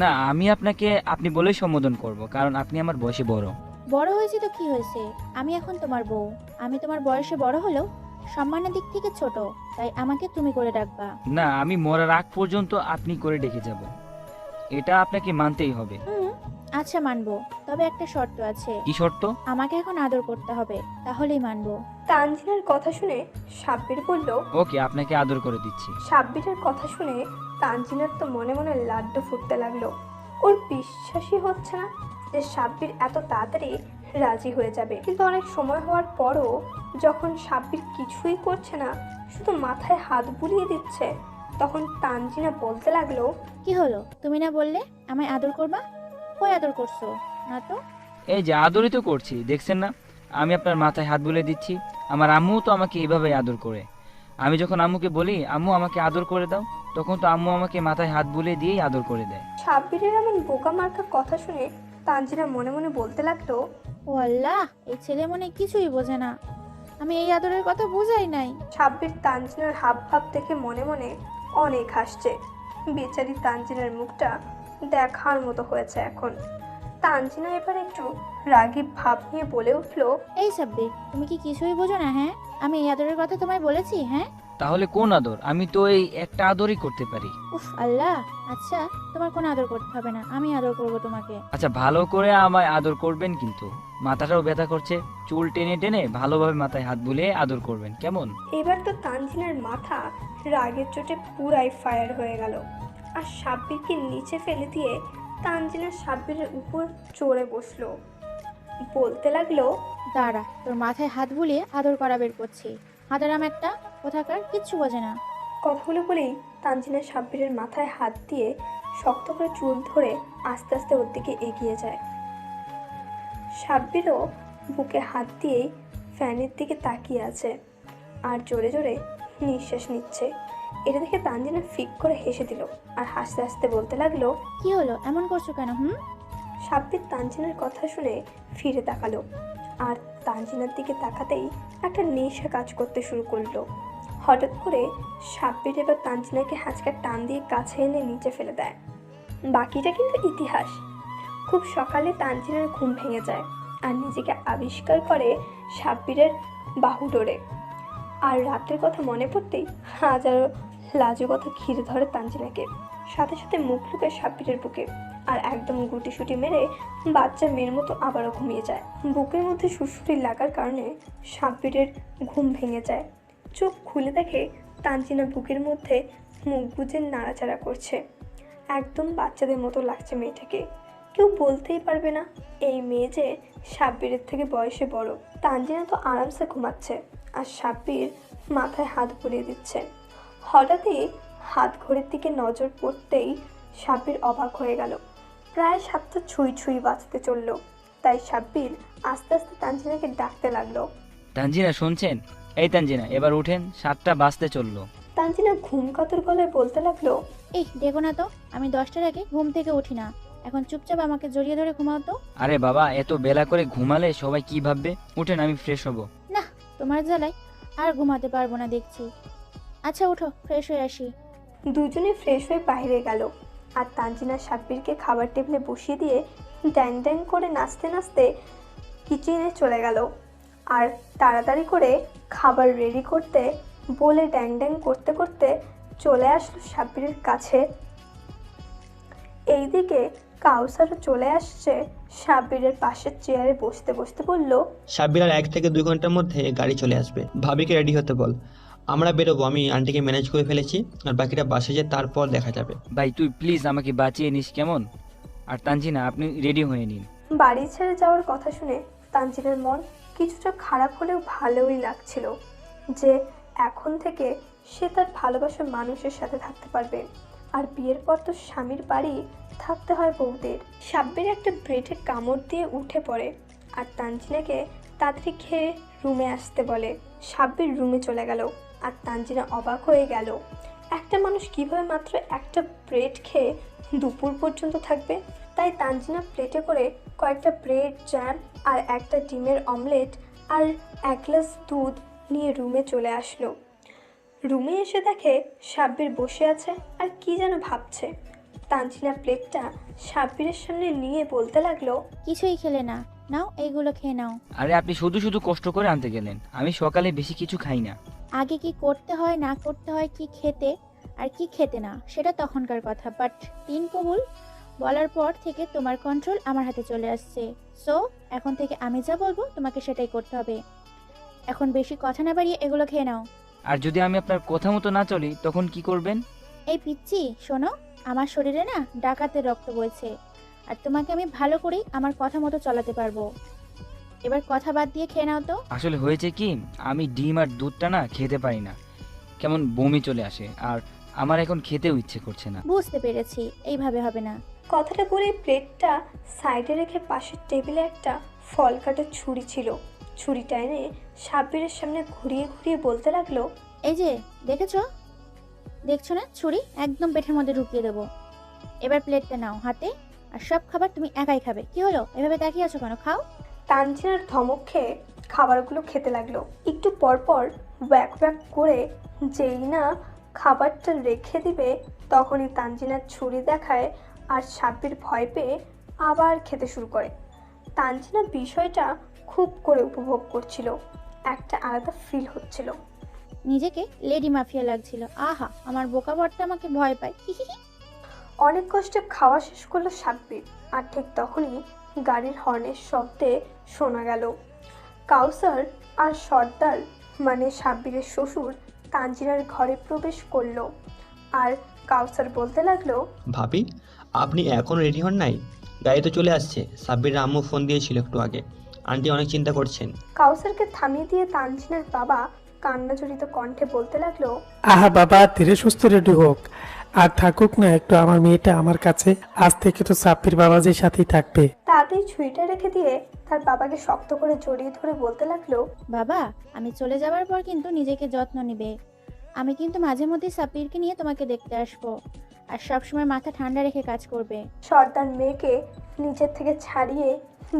না, আমি আপনাকে আপনি বলেই সম্বোধন করব, কারণ আপনি আমার বয়সে বড়। বড় হয়েছে তো কি হয়েছে, আমি এখন তোমার বউ। আমি তোমার বয়সে বড় হলেও সম্মানের দিক থেকে ছোট, তাই আমাকে তুমি করে ডাকবা। না, আমি মরার আগ পর্যন্ত আপনি করে ডেকে যাব, এটা আপনাকে মানতেই হবে। আচ্ছা মানবো, তবে একটা শর্ত আছে। কি শর্ত? আমাকে এখন আদর করতে হবে, তাহলেই মানবো। তানজিনার কথা শুনে সাব্বির বলল, ওকে, আপনাকে আদর করে দিচ্ছি। সাব্বিরের কথা শুনে তানজিনার তো মনে মনে লাড্ডু ফুটতে লাগলো। ওর বিশ্বাসই হচ্ছে না যে সাব্বির এত তাড়াতাড়ি রাজি হয়ে যাবে। কিন্তু অনেক সময় হওয়ার পরও যখন সাব্বির কিছুই করছে না, শুধু মাথায় হাত বুলিয়ে দিচ্ছে, তখন তানজিনা বলতে লাগলো, কি হলো, তুমি না বললে আমায় আদর করবা? কই আদর করছো না তো? এই যে আদরই তো করছি, দেখছেন না? আমি আপনার মাথায় হাত বুলিয়ে দিচ্ছি। আমার আম্মু তো আমাকে এভাবেই আদর করে। আমি যখন আম্মুকে বলি আম্মু আমাকে আদর করে দাও, তখন তো আম্মু আমাকে মাথায় হাত বুলিয়ে দিয়েই আদর করে দেয়। সাব্বিরের এমন বোকা মার্কা কথা শুনে তানজিনা মনে মনে বলতে লাগলো, ও আল্লাহ, এই ছেলে মনে কিছুই বোঝে না। আমি এই আদরের কথা বুঝাই নাই। সাব্বির তানজিনার হাব ভাব দেখে মনে মনে অনেক হাসছে। বেচারি তানজিনার মুখটা দেখার মতো হয়েছে এখন। তানজিনা এবার একটু রাগী ভাব নিয়ে বলে উঠলো, এই সাব্বির, তুমি কি কিছুই বোঝো না? হ্যাঁ, আমি এই আদরের কথা তোমায় বলেছি। হ্যাঁ, তাহলে কোন আদর? আমি তো এই একটা আদরই করতে পারি। উফ আল্লাহ। আচ্ছা, তোমার কোনো আদর করতে হবে না, আমি আদর করব তোমাকে। আচ্ছা, ভালো করে আমায় আদর করবেন, কিন্তু মাথাটাও ব্যথা করছে। চুল টেনে টেনে ভালোভাবে মাথায় হাত বুলিয়ে আদর করবেন, কেমন? এবার তো তানজিনার মাথা রাগের চোটে পুরাই ফায়ার হয়ে গেল। আর সাব্বিরকে নিচে ফেলে দিয়ে তানজিনা সাব্বিরের উপর চড়ে বসলো। বলতে লাগলো, দাঁড়া, তোর মাথায় হাত বুলিয়ে আদর করা বের করছি। হাতারাম একটা, কোথাকার, কিচ্ছু বোঝে না। কথাগুলো বলেই তানজিনা সাব্বিরের মাথায় হাত দিয়ে শক্ত করে চুল ধরে আস্তে আস্তে ওর দিকে এগিয়ে যায়। সাব্বিরও বুকে হাত দিয়েই ফ্যানের দিকে তাকিয়ে আছে আর জোরে জোরে নিঃশ্বাস নিচ্ছে। এটা দেখে তানজিনা ফিক করে হেসে দিল আর হাসতে হাসতে বলতে লাগলো, কি হলো, এমন করছো কেন? সাব্বির তানজিনার কথা শুনে ফিরে তাকালো আর তানজিনার দিকে তাকাতেই একটা নেশা কাজ করতে শুরু করলো। হঠাৎ করে সাব্বির এবার তানজিনাকে হাঁচকা টান দিয়ে কাছে এনে নিচে ফেলে দেয়। বাকিটা কিন্তু ইতিহাস। খুব সকালে তানজিনার ঘুম ভেঙে যায় আর নিজেকে আবিষ্কার করে সাব্বিরের বাহু ডোরে। আর রাতের কথা মনে পড়তেই হাজারো লাজু কথা ঘিরে ধরে তানজিনাকে। সাথে সাথে মুখ লুকে সাব্বিরের বুকে আর একদম গুটিসুটি মেরে বাচ্চা মেয়ের মতো আবারও ঘুমিয়ে যায়। বুকের মধ্যে সুরসুরি লাগার কারণে সাব্বিরের ঘুম ভেঙে যায়। চোখ খুলে দেখে তানজিনা বুকের মধ্যে মুখ গুজে নাড়াচাড়া করছে। একদম বাচ্চাদের মতো লাগছে মেয়েটাকে। কেউ বলতেই পারবে না এই মেয়ে যে সাব্বিরের থেকে বয়সে বড়। তানজিনা তো আরামসে ঘুমাচ্ছে আর সাব্বির মাথায় হাত বুলিয়ে দিচ্ছে। হঠাৎই হাত ঘড়ির দিকে নজর পড়তেই সাব্বির অবাক হয়ে গেল। প্রায় 7টা ছুঁই ছুঁই বাজতে চললো। তাই সাব্বির আস্তে আস্তে তানজিনাকে ডাকতে লাগলো, তানজিনা শুনছেন? এই তানজিনা, এবার উঠেন, 7টা বাজতে চললো। তানজিনা ঘুম কাতর গলায় বলতে লাগলো, এই দেখো না তো, আমি 10টার আগে ঘুম থেকে উঠি না। এখন চুপচাপ আমাকে জড়িয়ে ধরে ঘুমাও তো। আরে বাবা, এত বেলা করে ঘুমালে সবাই কি ভাববে? উঠেন, আমি ফ্রেশ হব। না, তোমার জ্বালায় আর ঘুমাতে পারবো না দেখছি। আচ্ছা উঠো, ফ্রেশ হয়ে আসি। দুজনে ফ্রেশ হয়ে বাইরে গেল আর তানজিনা সাব্বিরকে খাবার টেবিলে বসিয়ে দিয়ে ড্যাং ড্যাং করে নাচতে নাচতে কিচেনে চলে গেল। আর তাড়াতাড়ি করে খাবার রেডি করতে বলে ড্যাং ড্যাং করতে করতে চলে আসলো সাব্বিরের কাছে। এইদিকে কাউসারও চলে আসছে সাব্বিরের পাশের চেয়ারে বসতে বসতে বলল, সাব্বির আর 1 থেকে 2 ঘন্টার মধ্যে গাড়ি চলে আসবে। ভাবিকে রেডি হতে বল, আমরা বেরোবো। আমি আন্টিকে ম্যানেজ করে ফেলেছি, আর বাকিটা বাসে যেয়ে তারপর দেখা যাবে। ভাই তুই প্লিজ আমাকে বাঁচিয়ে নিস, কেমন? আর তানজিনা, আপনি রেডি হয়ে নিন। বাড়ি ছেড়ে যাওয়ার কথা শুনে তানজিনের মন কিছুটা খারাপ হলেও ভালোই লাগছিল যে এখন থেকে সে তার ভালোবাসার মানুষের সাথে থাকতে পারবে। আর বিয়ের পর তো স্বামীর বাড়ি থাকতে হয় বউদের। সাব্বির একটা ব্রেডে কামড় দিয়ে উঠে পড়ে আর তানজিনাকে তাড়াতাড়ি খেয়ে রুমে আসতে বলে। সাব্বির রুমে চলে গেল আর তানজিনা অবাক হয়ে গেল, একটা মানুষ কিভাবে মাত্র একটা ব্রেড খেয়ে দুপুর পর্যন্ত থাকবে। তাই তানজিনা প্লেটে করে কয়েকটা ব্রেড, জ্যাম আর একটা ডিমের অমলেট আর এক গ্লাস দুধ নিয়ে রুমে চলে আসলো। রুমে এসে দেখে সাব্বির বসে আছে আর কি যেন ভাবছে। তানজিনা প্লেটটা সাব্বিরের সামনে নিয়ে বলতে লাগলো, কিছুই খেলে না, নাও এইগুলো খেয়ে নাও। আরে আপনি শুধু শুধু কষ্ট করে আনতে গেলেন, আমি সকালে বেশি কিছু খাই না। আগে কি করতে হয় না করতে হয়, কি খেতে আর কি খেতে না সেটা তখনকার কথা, বাট তিন কবুল বলার পর থেকে তোমার কন্ট্রোল আমার হাতে চলে আসছে। সো এখন থেকে আমি যা বলবো তোমাকে সেটাই করতে হবে। এখন বেশি কথা না বাড়িয়ে এগুলো খেয়ে নাও। আর যদি আমি আপনার কথা মতো না চলি তখন কি করবেন? এই পিচ্ছি শোনো, আমার শরীরে না ডাকাতের রক্ত বইছে, আর তোমাকে আমি ভালো করেই আমার কথা মতো চালাতে পারবো। এবার কথা বাদ দিয়ে খেয়ে নাও তো। আসলে হয়েছে কি, আমি ডিম আর দুধটা না খেতে পারি না, কেমন বমি চলে আসে, আর আমার এখন খেতেও ইচ্ছে করছে না। বুঝতে পেরেছি, এইভাবে হবে না। কথাটা বলে প্লেটটা সাইডে রেখে পাশের টেবিলে একটা ফল কাটার ছুরি ছিল। ছুরিটা এনে সাব্বিরের সামনে ঘুরিয়ে ঘুরিয়ে বলতে লাগলো, এই যে দেখছো না, ছুরি একদম পেটের মধ্যে ঢুকিয়ে দেবো। এবার প্লেটটা নাও হাতে, আর সব খাবার তুমি একাই খাবে। কি হলো, এভাবে তাকিয়ে আছো কেন? খাও। তানজিনার ধমক খেয়ে খাবারগুলো খেতে লাগলো। একটু পরপর ওয়াক ওয়াক করে যেই না খাবারটা রেখে দিবে তখনই তানজিনার ছুরি দেখায় আর সাব্বির ভয় পেয়ে আবার খেতে শুরু করে। তানজিনা বিষয়টা খুব করে উপভোগ করছিল, একটা আলাদা ফিল হচ্ছিল। নিজেকে লেডি মাফিয়া লাগছিল। আহা, আমার বোকা বরটা আমাকে ভয় পায়। হিহিহি। অনেক কষ্টে খাওয়া শেষ করলো সাব্বির, আর ঠিক তখনই গাড়ির হর্নের শব্দে শোনা গেল। কাউসার আর সর্দার মানে সাব্বিরের শ্বশুর তানজিনার ঘরে প্রবেশ করলো। আর কাউসার বলতে লাগলো, ভাবি, আপনি এখন রেডি হন নাই? গাড়ি তো চলে আসছে। সাব্বিরের আম্মু ফোন দিয়েছিল একটু আগে, আন্টি অনেক চিন্তা করছেন। কাউসারকে থামিয়ে দিয়ে তানজিনার বাবা কান্নাজড়িত কণ্ঠে বলতে লাগলো, আহা বাবা, ধীরে সুস্থ রেডি হোক আর থাকুক না একটু আমার মেয়েটা আমার কাছে। আজ থেকে তো সাব্বির বাবাজির সাথেই থাকবে। তাতেই ছুরিটা রেখে দিয়ে তার বাবাকে শক্ত করে জড়িয়ে ধরে বলতে লাগলো, বাবা, আমি চলে যাওয়ার পর কিন্তু নিজেকে যত্ন নিবে। আমি কিন্তু মাঝে মধ্যে সাব্বিরকে নিয়ে তোমাকে দেখতে আসবো, আর সবসময় মাথা ঠান্ডা রেখে কাজ করবে। সর্দার মেয়েকে নিচের থেকে ছাড়িয়ে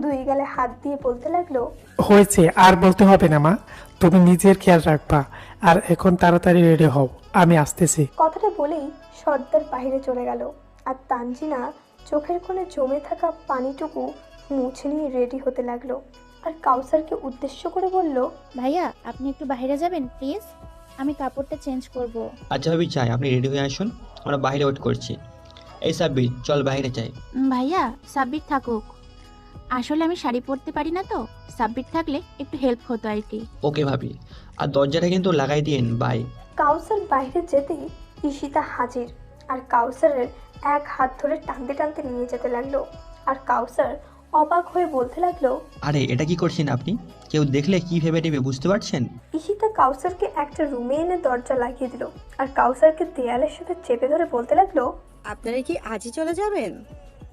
দুই গালে হাত দিয়ে বলতে লাগলো, হয়েছে, আর বলতে হবে না মা, তুমি নিজের খেয়াল রাখবা। আর এখন তাড়াতাড়ি রেডি হও, আমি আসতেছি। কথাটা বলেই সর্দার বাইরে চলে গেল। আর তানজিনা চোখের কোণে জমে থাকা পানিটুকু মুছে নিয়ে রেডি হতে লাগলো। আর কাউসারকে উদ্দেশ্য করে বলল, ভাইয়া, আপনি একটু বাইরে যাবেন প্লিজ, আমি কাপড়টা চেঞ্জ করব। আচ্ছা ভাবি, চাই আপনি রেডি হয়ে আসুন, আমরা বাইরে ওয়েট করছি। এই সাব্বির, চল বাইরে যাই। ভাইয়া, সাব্বির থাকুক, আসলে আমি শাড়ি পরতে পারি না তো, সাব্বির থাকলে একটু হেল্প হতো আর কি। ওকে ভাবি, আর দরজাটা কিন্তু লাগাই দিয়েন। বাই। কাউসার বাইরে যেতেই ঈশিতা হাজির। আর কাউসারের এক হাত ধরে টানতে টানতে নিয়ে যেতে লাগলো। আর কাউসার অবাক হয়ে বলতে লাগলো, আরে এটা কি করছেন আপনি? কেউ দেখলে কি ভেবে নেবে বুঝতে পারছেন? ঈশিতা কাউসারকে একটা রুমে এনে দরজা লাগিয়ে দিল। আর কাউসারকে দেয়ালের সাথে চেপে ধরে বলতে লাগলো, আপনারা কি আজই চলে যাবেন?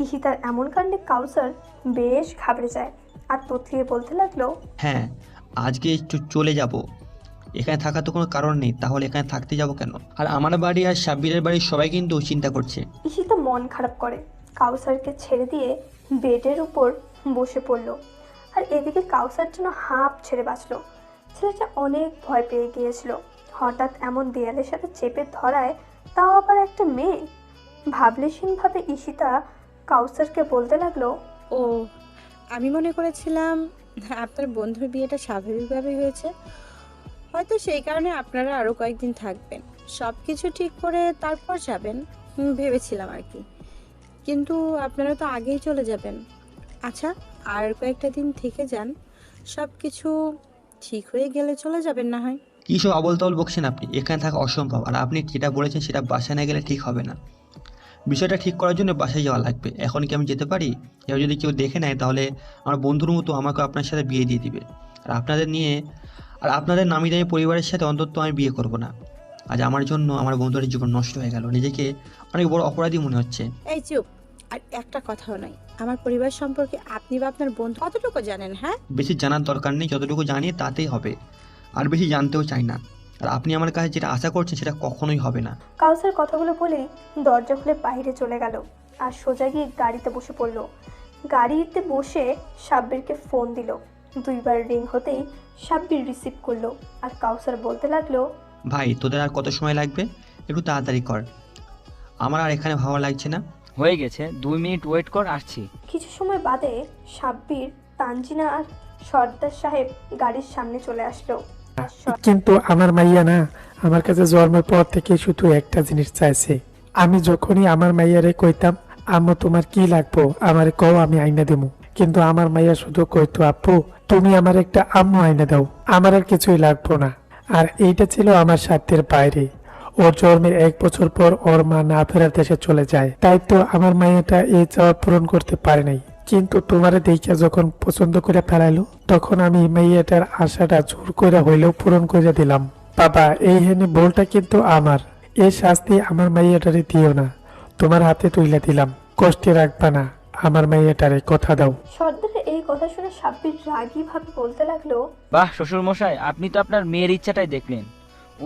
ঈশিতার এমন কাণ্ডে কাউসার বেশ ঘাবড়ে যায় আর তোতলিয়ে বলতে লাগলো, হ্যাঁ, আজকে একটু চলে যাব। এখানে থাকার তো কোনো কারণ নেই, তাহলে এখানে থাকতে যাব কেন? আর আমার বাড়ি আর সাব্বিরের বাড়ির সবাই কিন্তু চিন্তা করছে। ঈশিতা মন খারাপ করে কাউসারকে ছেড়ে দিয়ে বেডের উপর বসে পড়ল। আর এদিকে কাউসার জন্য হাঁপ ছেড়ে বাঁচলো। ছেলেটা অনেক ভয় পেয়ে গিয়েছিল। হঠাৎ এমন দেয়ালের সাথে চেপে ধরায়, তাও আবার একটা মেয়ে। ভাবলেশীনভাবে ঈশিতা কাউসারকে বলতে লাগলো, ও, আমি মনে করেছিলাম আপনার বন্ধুর বিয়েটা স্বাভাবিকভাবে হয়েছে, হয়তো সেই কারণে আপনারা আরও কয়েকদিন থাকবেন, সব কিছু ঠিক করে তারপর যাবেন ভেবেছিলাম আর কি। কিন্তু আপনারা তো আগেই চলে যাবেন। আচ্ছা, আর কয়েকটা দিন থেকে যান, সব কিছু ঠিক হয়ে গেলে চলে যাবেন না হয়। কী সব আবল তাবল বকছেন আপনি? এখানে থাকা অসম্ভব। আর আপনি যেটা বলেছেন সেটা বাসায় না গেলে ঠিক হবে না। বিষয়টা ঠিক করার জন্য বাসায় যাওয়া লাগবে। এখন কি আমি যেতে পারি? এবার যদি কেউ দেখে নেয় তাহলে আমার বন্ধুর মতো আমাকে আপনার সাথে বিয়ে দিয়ে দিবে। আর আপনাদের নামি দামি পরিবারের সাথে অন্তত আমি বিয়ে করব না। আজ আমার জন্য আমার বন্ধুদের জীবন নষ্ট হয়ে গেল। নিজেকে অনেক বড় অপরাধী মনে হচ্ছে। এই চুপ, আর একটা কথাও নয়। আমার পরিবার সম্পর্কে আপনি বা আপনার বন্ধু কতটুকু জানেন? হ্যাঁ, বেশি জানার দরকার নেই, যতটুকু জানি তাতেই হবে। আর বেশি জানতেও চাই না। আর আপনি আমার কাছে যেটা আশা করছেন সেটা কখনোই হবে না। কাউসার কথাগুলো বলেই দরজা খুলে বাইরে চলে গেল আর সোজা গিয়ে গাড়িতে বসে পড়ল। গাড়িতে বসে সাব্বিরকে ফোন দিল। 2বার রিং হতেই সাব্বির রিসিভ করলো আর কাউসার বলতে লাগলো, ভাই তোদের আর কত সময় লাগবে, একটু তাড়াতাড়ি কর, আমার আর এখানে ভালো লাগছে না। হয়ে গেছে, 2 মিনিট ওয়েট কর, আসছি। কিছু সময় বাদে সাব্বির, তানজিনা আর সর্দার সাহেব গাড়ির সামনে চলে আসলো। আর কিন্তু আমার মাইয়া না আমার কাছে জন্মের পর থেকে শুধু একটা জিনিস চাইছে। আমি যখনই আমার মাইয়ারে কইতাম আম্মু তোমার কি লাগবো আমারে কও, আমি আইনা দেবো, কিন্তু আমার মাইয়া শুধু কইতো আপু তুমি আমার একটা আম্মু আইনা দাও, আমার আর কিছুই লাগবো না। আর এইটা ছিল আমার সাধ্যের বাইরে। ওর জন্মের 1 বছর পর ওর মা না ফেরার দেশে চলে যায়, তাই তো আমার মাইয়াটা এই চাওয়া পূরণ করতে পারে নাই। কিন্তু তোমারে দেখে যখন পছন্দ করে ফেলাইলো তখন আমি মাইয়াটার আশাটা জোর করে হইলেও পূরণ করে দিলাম। বাবা এই হেনে ভুলটা কিন্তু আমার, এই শাস্তি আমার মাইয়াটারে দিও না, তোমার হাতে তুইলা দিলাম, কষ্টে রাখবা না আমার মাইয়াটারে, কথা দাও। সর্দারের এই কথা শুনে সাব্বির রাগী ভাবে বলতে লাগলো, বাহ শ্বশুর মশাই, আপনি তো আপনার মেয়ের ইচ্ছাটাই দেখলেন,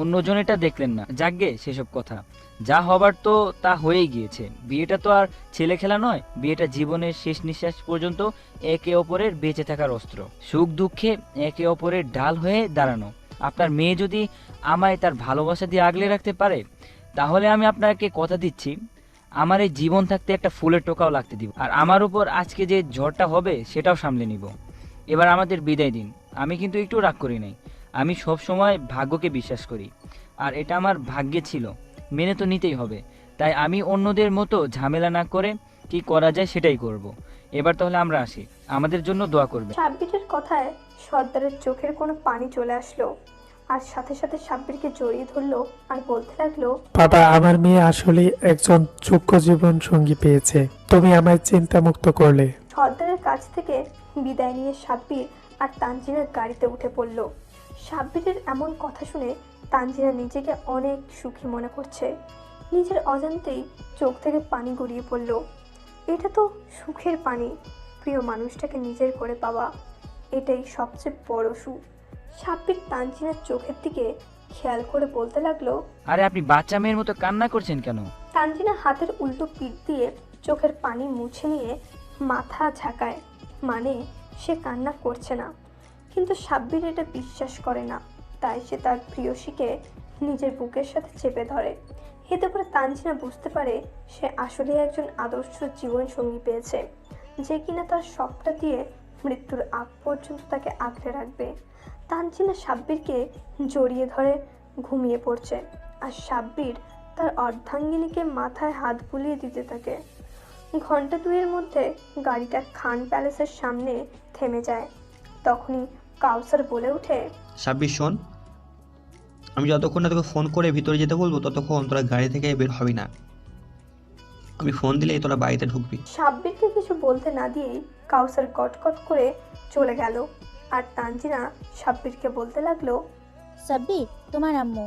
অন্যজনেরটা দেখলেন না। যাকগে সেসব কথা, যা হবার তো তা হয়েই গিয়েছে। বিয়েটা তো আর ছেলে খেলা নয়, বিয়েটা জীবনের শেষ নিঃশ্বাস পর্যন্ত একে অপরের বেঁচে থাকার অস্ত্র, সুখ দুঃখে একে অপরের ঢাল হয়ে দাঁড়ানো। আপনার মেয়ে যদি আমায় তার ভালোবাসা দিয়ে আগলে রাখতে পারে, তাহলে আমি আপনাকে কথা দিচ্ছি আমার এই জীবন থাকতে একটা ফুলের টোকাও লাগতে দিব। আর আমার উপর আজকে যে ঝড়টা হবে সেটাও সামলে নিব। এবার আমাদের বিদায় দিন। আমি কিন্তু একটু রাগ করি নাই, আমি সব সময় ভাগ্যকে বিশ্বাস করি, আর এটা আমার ভাগ্যে ছিল, মেনে তো নিতেই হবে। তাই আমি অন্যদের মতো ঝামেলা না করে কি করা যায় সেটাই করব। এবার তাহলে আমরা আসি, আমাদের জন্য দোয়া করবে। সাব্বিরের কথায় সর্দারের চোখের কোনো পানি চলে আসলো আর সাথে সাথে সাব্বিরকে জড়িয়ে ধরলো আর বলতে লাগলো, বাবা আমার মেয়ে আসলে একজন যোগ্য জীবন সঙ্গী পেয়েছে, তুমি আমায় চিন্তা মুক্ত করলে। সর্দারের কাছ থেকে বিদায় নিয়ে সাব্বির আর তানজিনার গাড়িতে উঠে পড়ল। সাব্বিরের এমন কথা শুনে তানজিনা নিজেকে অনেক সুখী মনে করছে। নিজের অজান্তেই চোখ থেকে পানি গড়িয়ে পড়ল। এটা তো সুখের পানি, প্রিয় মানুষটাকে নিজের করে পাওয়া, এটাই সবচেয়ে বড় সুখ। সাব্বির তানজিনার চোখের দিকে খেয়াল করে বলতে লাগলো, আরে আপনি বাচ্চা মেয়ের মতো কান্না করছেন কেন? তানজিনা হাতের উল্টো পিঠ দিয়ে চোখের পানি মুছে নিয়ে মাথা ঝাঁকায়, মানে সে কান্না করছে না। কিন্তু সাব্বির এটা বিশ্বাস করে না, তাই সে তার প্রিয়সীকে নিজের বুকের সাথে চেপে ধরে। এতে করে তানজিনা বুঝতে পারে সে আসলে একজন আদর্শ জীবন সঙ্গী পেয়েছে, যে কিনা তার সবটা দিয়ে মৃত্যুর আগ পর্যন্ত তাকে আগলে রাখবে। তানজিনা সাব্বিরকে জড়িয়ে ধরে ঘুমিয়ে পড়ছে, আর সাব্বির তার অর্ধাঙ্গিনীকে মাথায় হাত বুলিয়ে দিতে থাকে। ঘন্টা 2-এর মধ্যে গাড়িটা খান প্যালেসের সামনে থেমে যায়। তখনই কাউসার বলে ওঠে, সাব্বির শোন, আমি যতক্ষণ না তোকে ফোন করে ভিতরে যেতে বলবো ততক্ষণ তোরা গাড়ি থেকে বের হবি না, আমি ফোন দিলেই তোরা বাড়িতে ঢুকবি। সাব্বিরকে কিছু বলতে না দিয়েই কাউসার কটকট করে চলে গেল। আর তানজিনা সাব্বিরকে বলতে লাগলো, সাব্বির তোমার আম্মু,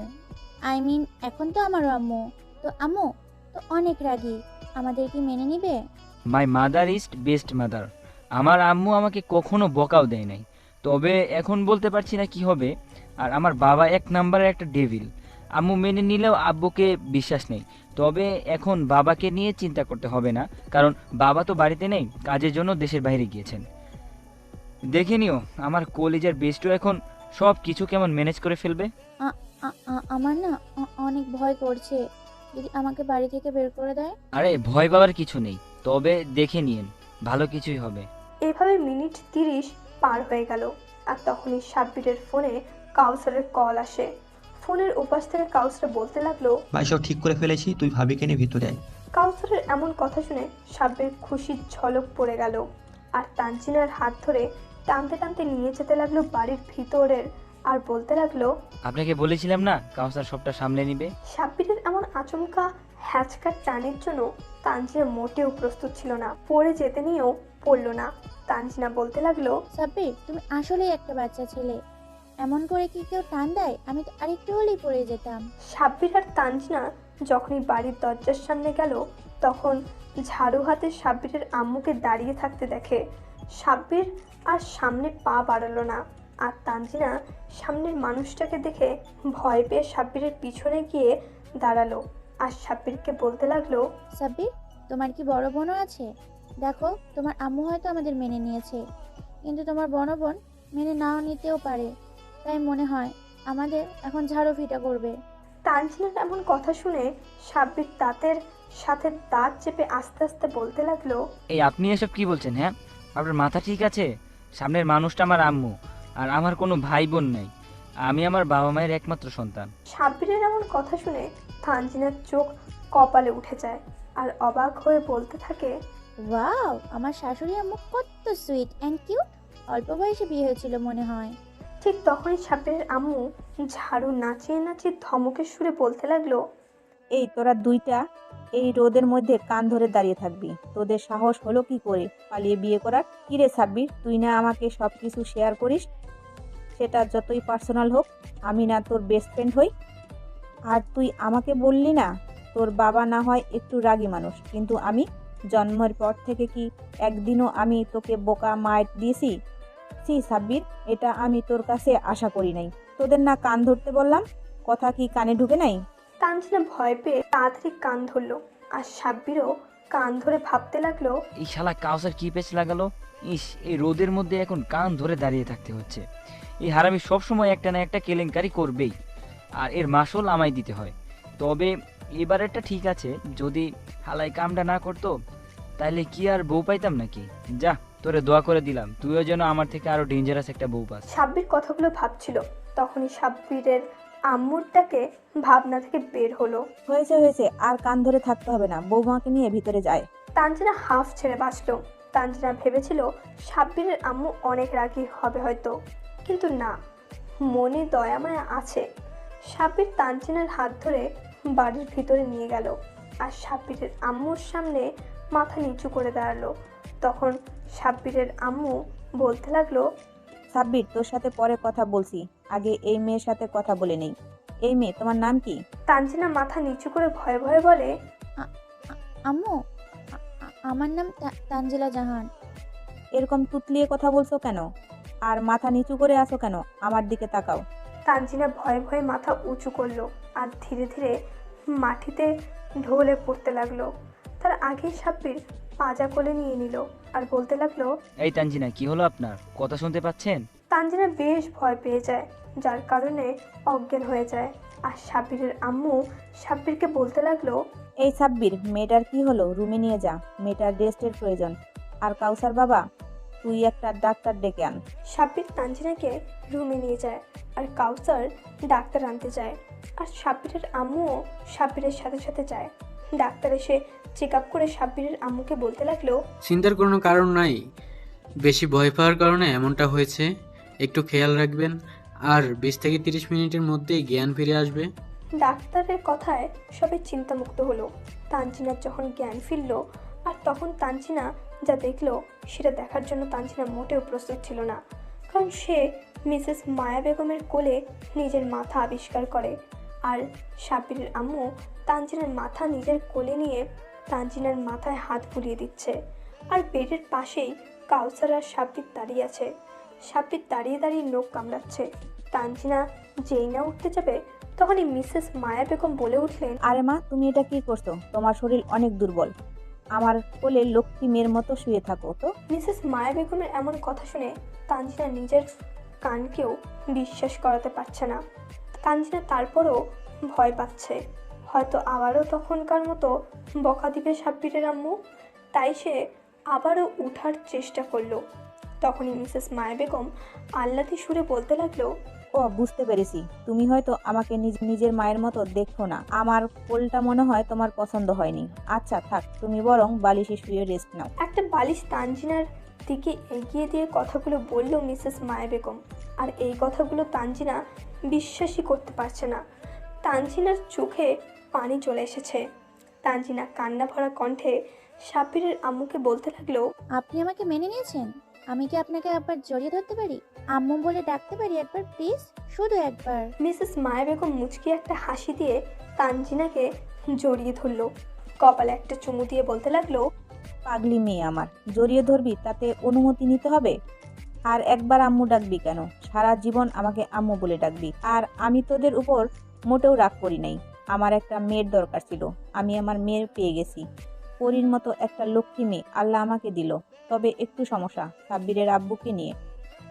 এখন তো আমারও আম্মু, তো আম্মু তো অনেক রাগী, আমাদের কি মেনে নিবে? My mother is best mother. আমার আম্মু আমাকে কখনো বকাও দেয় নাই, তবে এখন বলতে পারছি না কি হবে। আর আমার বাবা 1 নাম্বারের একটা ডেভিল। আম্মু মেনে নিলেও আব্বুকে বিশ্বাস নেই, তবে এখন বাবাকে নিয়ে চিন্তা করতে হবে না, কারণ বাবা তো বাড়িতে নেই, কাজের জন্য দেশের বাইরে গিয়েছেন। দেখে নিও আমার কলেজের বেস্টও এখন সব কিছু কেমন ম্যানেজ করে ফেলবে। আমার না অনেক ভয় করছে, যদি আমাকে বাড়ি থেকে বের করে দেয়। আরে ভয় পাওয়ার কিছু নেই, তবে দেখে নিয়েন, ভালো কিছুই হবে। এভাবে মিনিট 30 পার হয়ে গেল। আর তখনই সাব্বিরের ফোনে কাউসারের কল আসে। ফোনের উপাস থেকে কাউসার বলতে লাগলো, ভাই সব ঠিক করে ফেলেছি, তুই ভাবিকে নিয়ে ভিতরে আয়। কাউসারের এমন কথা শুনে সাব্বির খুশির ঝলক পড়ে গেল আর তানজিনার হাত ধরে টানতে টানতে নিয়ে যেতে লাগলো বাড়ির ভিতরের, আর বলতে লাগলো, আপনাকে বলেছিলাম না কাউসার সবটা সামলে নিবে। সাব্বিরের এমন আচমকা হ্যাচকার টানের জন্য তানজিনা মোটেও প্রস্তুত ছিল না, পড়ে যেতে নিয়েও পড়ল না। তানজিনা বলতে লাগলো, সাব্বির তুমি আসলেই একটা বাচ্চা ছেলে, এমন করে কি কেউ টান দেয়? আমি তো আরেকটু হলেই পড়ে যেতাম। সাব্বির আর তানজিনা যখনই বাড়ির দরজার সামনে গেল তখন ঝাড়ু হাতে সাব্বিরের আম্মুকে দাঁড়িয়ে থাকতে দেখে। সাব্বির আর সামনে পা বাড়ালো না, আর তানজিনা সামনের মানুষটাকে দেখে ভয় পেয়ে সাব্বিরের পিছনে গিয়ে দাঁড়ালো আর সাব্বিরকে বলতে লাগলো, সাব্বির তোমার কি বড় বোনও আছে? দেখো, তোমার আম্মু হয়তো আমাদের মেনে নিয়েছে, কিন্তু তোমার বড় বোন মেনে নাও নিতেও পারে। তাই মনে হয় আমাদের এখন ঝাড়ু ফিটা করবে। তানজিনার এমন কথা শুনে সাব্বির দাঁতের সাথে দাঁত চেপে আস্তে আস্তে বলতে লাগলো, এই আপনি এসব কি বলছেন? হ্যাঁ, আপনার মাথা ঠিক আছে? সামনের মানুষটা আমার আম্মু, আর আমার কোনো ভাই বোন নেই। আমি আমার বাবা মায়ের একমাত্র সন্তান। সাব্বিরের এমন কথা শুনে তানজিনার চোখ কপালে উঠে যায় আর অবাক হয়ে বলতে থাকে, ওয়াও, আমার শাশুড়ি আম্মু কত সুইট অ্যান্ড কিউট। অল্প বয়সে বিয়ে হয়েছিল মনে হয়। ঠিক তখনই সাব্বিরের আম্মু ঝাড়ু নাচিয়ে নাচিয়ে ধমকের সুরে বলতে লাগলো, এই তোরা দুইটা এই রোদের মধ্যে কান ধরে দাঁড়িয়ে থাকবি? তোদের সাহস হলো কি করে পালিয়ে বিয়ে করার? কিরে সাব্বির, তুই না আমাকে সব কিছু শেয়ার করিস? সেটা যতই পার্সোনাল হোক, আমি না তোর বেস্ট ফ্রেন্ড হই? আর তুই আমাকে বললি না তোর বাবা না হয় একটু রাগী মানুষ, কিন্তু আমি জন্মের পর থেকে কি একদিনও আমি তোকে বোকা মাইট দিয়েছি? সি সাব্বির, এটা আমি তোর কাছে আশা করি নাই। তোদের না কান ধরতে বললাম, কথা কি কানে ঢুকে নাই? তানজিনা ভয় পেয়ে তাড়াতাড়ি কান ধরলো আর সাব্বিরও কান ধরে ভাবতে লাগলো, এই শালা কাউসার কি পেছ লাগালো! ইস, এই রোদের মধ্যে এখন কান ধরে দাঁড়িয়ে থাকতে হচ্ছে। এই হারামি সবসময় একটা না একটা কেলেঙ্কারি করবেই, আর এর মাসুল আমায় দিতে হয়। তবে এবারেরটা ঠিক আছে, যদি হালাই কামটা না করতো তাহলে কি আর বউ পাইতাম নাকি? যা, তোরে দোয়া করে দিলাম, তুইও যেন আমার থেকে আরো ডেঞ্জারাস একটা বউ পাস। সাব্বির কথাগুলো ভাবছিল, তখনই সাব্বিরের আম্মুর ডাকে ভাবনা থেকে বের হলো। হয়েছে হয়েছে, আর কান ধরে থাকতে হবে না, বৌমাকে নিয়ে ভিতরে যায়। তানজিনা হাফ ছেড়ে বাঁচলো। তানজিনা ভেবেছিল সাব্বিরের আম্মু অনেক রাগী হবে হয়তো, কিন্তু না, মনে দয়া মায়া আছে। সাব্বির তানজিনার হাত ধরে বাড়ির ভিতরে নিয়ে গেল আর সাব্বিরের আম্মুর সামনে মাথা নিচু করে দাঁড়ালো। তখন সাব্বিরের আম্মু বলতে লাগলো, সাব্বির, তোর সাথে পরে কথা বলছি, আগে এই মেয়ের সাথে কথা বলে নেই। এই মেয়ে, তোমার নাম কি? তানজিনা মাথা নিচু করে ভয়ে ভয়ে বলে, আম্মু, আমার নাম তানজিলা জাহান। এরকম তুতলিয়ে কথা বলছো কেন? আর মাথা নিচু করে আছো কেন? আমার দিকে তাকাও। তানজিনা ভয়ে ভয়ে মাথা উঁচু করলো আর ধীরে ধীরে মাটিতে ঢলে পড়তে লাগলো। তার আগেই সাব্বির পাজা কোলে নিয়ে নিল আর বলতে লাগলো, এই তানজিনা, কি হলো আপনার? কথা শুনতে পাচ্ছেন? তানজিনা বেশ ভয় পেয়ে যায়, যার কারণে অজ্ঞান হয়ে যায়। আর সাব্বিরের আম্মু সাব্বিরকে বলতে লাগলো, এই সাব্বির, মেয়েটার কি হলো? রুমে নিয়ে যা, মেয়েটার রেস্টের প্রয়োজন। আর কাউসার বাবা, তুই একটা ডাক্তার ডেকে আন। সাব্বির তানজিনাকে রুমে নিয়ে যায় আর কাউসার ডাক্তার আনতে যায়। আর সাব্বিরের আম্মুও সাব্বিরের সাথে সাথে যায়। ডাক্তার এসে চেক আপ করে সাব্বিরের আম্মুকে বলতে লাগলো, চিন্তার কোনো কারণ নাই, বেশি ভয় পাওয়ার কারণে এমনটা হয়েছে। একটু খেয়াল রাখবেন, আর 20 থেকে 30 মিনিটের মধ্যেই জ্ঞান ফিরে আসবে। ডাক্তারের কথায় সবাই চিন্তামুক্ত হলো। তানজিনার যখন জ্ঞান ফিরল, আর তখন তানজিনা যা দেখলো সেটা দেখার জন্য তানজিনা মোটেও প্রস্তুত ছিল না, কারণ সে মিসেস মায়া বেগমের কোলে নিজের মাথা আবিষ্কার করে। আর সাব্বিরের আম্মু তানজিনার মাথা নিজের কোলে নিয়ে তানজিনার মাথায় হাত বুলিয়ে দিচ্ছে। আর বেডের পাশেই কাউসার আর সাব্বির দাঁড়িয়ে আছে। সাব্বির দাঁড়িয়ে দাঁড়িয়ে নখ কামড়াচ্ছে। তানজিনা যেই না উঠতে যাবে, তখনই মিসেস মায়া বেগম বলে উঠলেন, আরে মা, তুমি এটা কি করছো? তোমার শরীর অনেক দুর্বল, আমার কোলে লক্ষ্মী মেয়ের মতো শুয়ে থাকো তো। মিসেস মায়া বেগমের এমন কথা শুনে তানজিনা নিজের কানকেও বিশ্বাস করাতে পারছে না। তানজিনা তারপরও ভয় পাচ্ছে, হয়তো আবারও তখনকার মতো বকা দিবে সাব্বিরের আম্মু। তাই সে আবারও উঠার চেষ্টা করলো। তখনই মিসেস মায়া বেগম আহ্লাদি সুরে বলতে লাগলো, ও, বুঝতে পেরেছি, তুমি হয়তো আমাকে নিজের মায়ের মতো দেখো না। আমার কোলটা মনে হয় তোমার পছন্দ হয়নি। আচ্ছা থাক, তুমি বরং বালিশে শুয়ে রেস্ট নাও। একটা বালিশ তানজিনার দিকে এগিয়ে দিয়ে কথাগুলো বলল মিসেস মায়া বেগম। আর এই কথাগুলো তানজিনা বিশ্বাসই করতে পারছে না। তানজিনার চোখে পানি চলে এসেছে। তানজিনা কান্না ভরা কণ্ঠে সাব্বিরের আম্মুকে বলতে লাগলো, আপনি আমাকে মেনে নিয়েছেন? আমি কি আপনাকে একবার জড়িয়ে ধরতে পারি? আম্মু বলে ডাকতে পারি একবার প্লিজ, শুধু একবার। মিসেস মায়া বেগম মুচকি একটা হাসি দিয়ে তানজিনাকে জড়িয়ে ধরলো। কপালে একটা চুমু দিয়ে বলতে লাগলো, পাগলি মেয়ে আমার, জড়িয়ে ধরবি তাতে অনুমতি নিতে হবে? আর একবার আম্মু ডাকবি কেন? সারা জীবন আমাকে আম্মু বলে ডাকবি। আর আমি তোদের উপর মোটেও রাগ করি নাই। আমার একটা মেয়ের দরকার ছিল, আমি আমার মেয়ের পেয়ে গেছি। পরীর মতো একটা লক্ষ্মী মেয়ে আল্লাহ আমাকে দিল। তবে একটু সমস্যা সাব্বিরের আব্বুকে নিয়ে।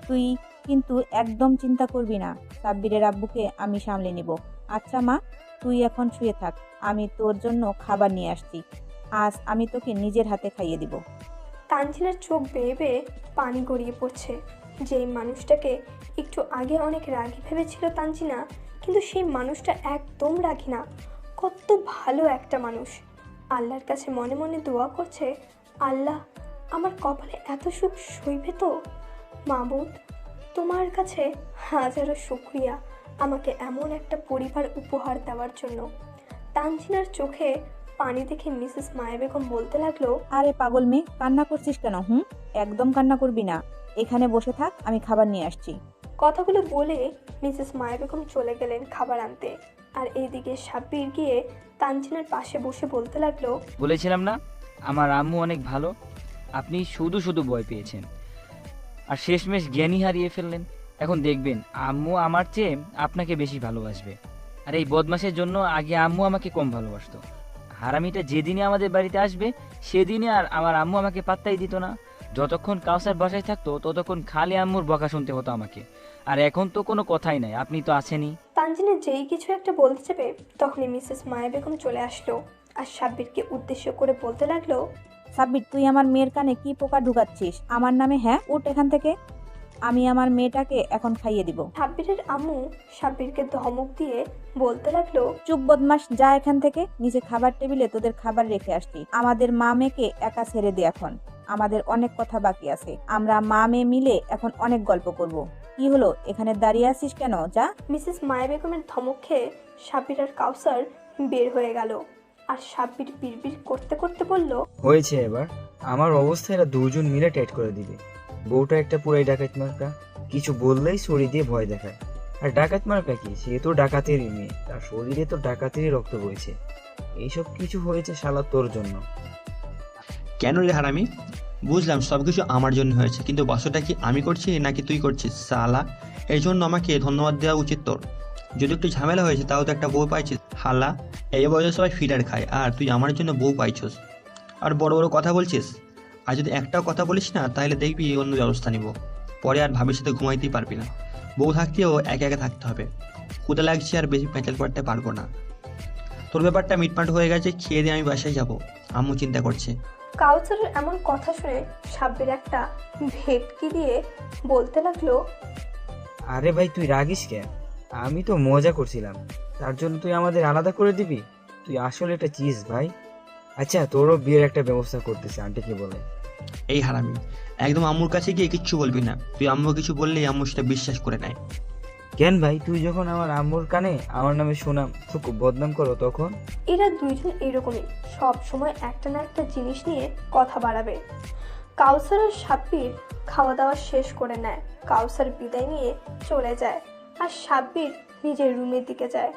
তুই কিন্তু একদম চিন্তা করবি না, সাব্বিরের আব্বুকে আমি সামলে নিব। আচ্ছা মা, তুই এখন শুয়ে থাক, আমি তোর জন্য খাবার নিয়ে আসছি। আজ আমি তোকে নিজের হাতে খাইয়ে দিব। তানজিনার চোখ বেয়ে বেয়ে পানি গড়িয়ে পড়ছে। যেই মানুষটাকে একটু আগে অনেক রাগী ভেবেছিল তানজিনা, কিন্তু সেই মানুষটা একদম রাগী না, কত ভালো একটা মানুষ। আল্লাহর কাছে মনে মনে দোয়া করছে, আল্লাহ আমার কপালে এত সুখ সইবে তো। মাবুদ, তোমার কাছে হাজারো শুকরিয়া আমাকে এমন একটা পরিবার উপহার দেওয়ার জন্য। তানজিনার চোখে পানি দেখে মিসেস মায়া বেগম বলতে লাগলো, আরে পাগল মেয়ে, কান্না করছিস কেন? একদম কান্না করবি না, এখানে বসে থাক, আমি খাবার নিয়ে আসছি। কথাগুলো বলে মিসেস মায়া বেগম চলে গেলেন খাবার আনতে। আর এইদিকে সাব্বির গিয়ে তানজিনার পাশে বসে বলতে লাগলো, বলেছিলাম না আমার আম্মু অনেক ভালো, আপনি শুধু শুধু ভয় পেয়েছেন আর শেষমেশ জ্ঞানী হারিয়ে ফেললেন। এখন দেখবেন আম্মু আমার চেয়ে আপনাকে বেশি ভালোবাসবে। আর এই বদমাশের জন্য আগে আম্মু আমাকে কম ভালোবাসতো। হারামিটা যেদিনে আমাদের বাড়িতে আসবে সেদিনে আর আমার আম্মু আমাকে পাত্তাই দিত না। যতক্ষণ কাউসার বাসায় থাকতো ততক্ষণ খালি আম্মুর বকা শুনতে হতো আমাকে। আর এখন তো কোনো কথাই নাই, আপনি তো আছেনই। তানজিনা যেই কিছু একটা বলতে যাবে তখনই মিসেস মায়া বেগম চলে আসলো আর সাব্বিরকে উদ্দেশ্য করে বলতে লাগলো, সাব্বির, তুই আমার মেয়ের কানে কি পোকা ঢুকাচ্ছিস আমার নামে? হ্যাঁ, উঠ এখান থেকে, আমি আমার মেয়েটাকে এখন খাইয়ে দিব। সাব্বিরের আম্মু সাব্বিরকে ধমক দিয়ে বলতে লাগলো, চুপ বদমাস, যা এখান থেকে, নিচে খাবার টেবিলে তোদের খাবার রেখে আসছি। আমাদের মা মেয়েকে একা ছেড়ে দে, এখন আমাদের অনেক কথা বাকি আছে। আমরা মা মেয়ে মিলে এখন অনেক গল্প করব। কি হলো, এখানে দাঁড়িয়ে আছিস কেন? যা। মিসেস মায়া বেগমের ধমক খেয়ে সাব্বির আর কাউসার বের হয়ে গেল। আর সাব্বির বিড়বিড় করতে করতে বলল, হয়েছে এবার, আমার অবস্থা এরা দুজন মিলে টাইট করে দিবে। বউটা একটা পুরাই ডাকাত মার্কা, কিছু বললেই ছড়ি দিয়ে ভয় দেখায়। আর ডাকাত মার্কা কি, সে তো ডাকাতেরই মেয়ে, তার শরীরে তো ডাকাতেরই রক্ত বইছে। এইসব কিছু হয়েছে শালা তোর জন্য। কেন রে হারামি? বুঝলাম সব কিছু আমার জন্য হয়েছে, কিন্তু বাসটা কি আমি করছি নাকি তুই করছিস শালা? এর জন্য আমাকে ধন্যবাদ দেওয়া উচিত তোর। যদি একটু ঝামেলা হয়েছে তাও তো একটা বউ পাইছিস হালা। এই বয়সে সবাই ফিডার খায় আর তুই আমার জন্য বউ পাইছিস আর বড় বড় কথা বলছিস। আর যদি একটাও কথা বলিস না তাহলে দেখবি অন্য ব্যবস্থা নিব। পরে আর ভাবির সাথে ঘুমাইতেই পারবি না। বউ থাকতেও একে একে থাকতে হবে। ক্ষুদা লাগছে আর বেশি প্যাঁচাল করতে পারবো না। তোর ব্যাপারটা মিটমাট হয়ে গেছে, খেয়ে দিয়ে আমি বাসায় যাব, আম্মু চিন্তা করছে। কাউসারের এমন কথা শুনে সাব্বির একটা ভেটকি দিয়ে বলতে লাগলো, আরে ভাই, তুই রাগিস কেন? আমি তো মজা করছিলাম, তার জন্য তুই আমাদের আলাদা করে দিবি? তুই আসলে একটা চিজ ভাই। আচ্ছা, তোরও বিয়ের একটা ব্যবস্থা করতেছে, আন্টিকে বলে। এই হারামি, একদম আম্মুর কাছে গিয়ে কিচ্ছু বলবি না। তুই আম্মু কিছু বললেই আম্মু সেটা বিশ্বাস করে নেয়। কেন ভাই, তুই যখন আমার আম্মুর কানে আমার নামে শোনাম তো বদনাম করো তখন? এরা দুইজন এরকমই, সব সময় একটা না একটা জিনিস নিয়ে কথা বাড়াবে। কাউসার আর সাব্বির খাওয়া দাওয়া শেষ করে নেয়। কাউসার বিদায় নিয়ে চলে যায় আর সাব্বির নিজের রুমের দিকে যায়।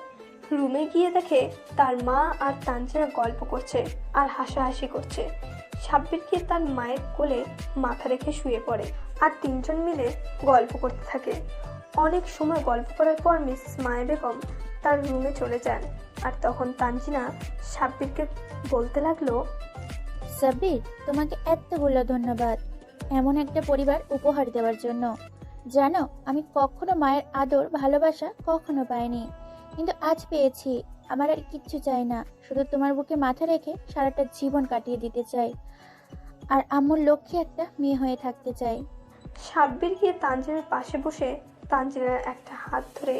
রুমে গিয়ে দেখে তার মা আর তানজিনা গল্প করছে আর হাসাহাসি করছে। সাব্বির গিয়ে তার মায়ের কোলে মাথা রেখে শুয়ে পড়ে আর তিনজন মিলে গল্প করতে থাকে। অনেক সময় গল্প করার পর মিসেস মায়া বেগম তার রুমে চলে যান। আর তখন তানজিনা সাব্বিরকে বলতে লাগলো, সাব্বির, তোমাকে এতগুলো ধন্যবাদ এমন একটা পরিবার উপহার দেওয়ার জন্য। জানো, আমি কখনো মায়ের আদর ভালোবাসা কখনো পাইনি, কিন্তু আজ পেয়েছি। আমার আর কিচ্ছু চাই না, শুধু তোমার বুকে মাথা রেখে সারাটা জীবন কাটিয়ে দিতে চাই আর আম্মুর লক্ষ্যে একটা মেয়ে হয়ে থাকতে চাই। সাব্বির গিয়ে তানজিনার পাশে বসে তানজিনার একটা হাত ধরে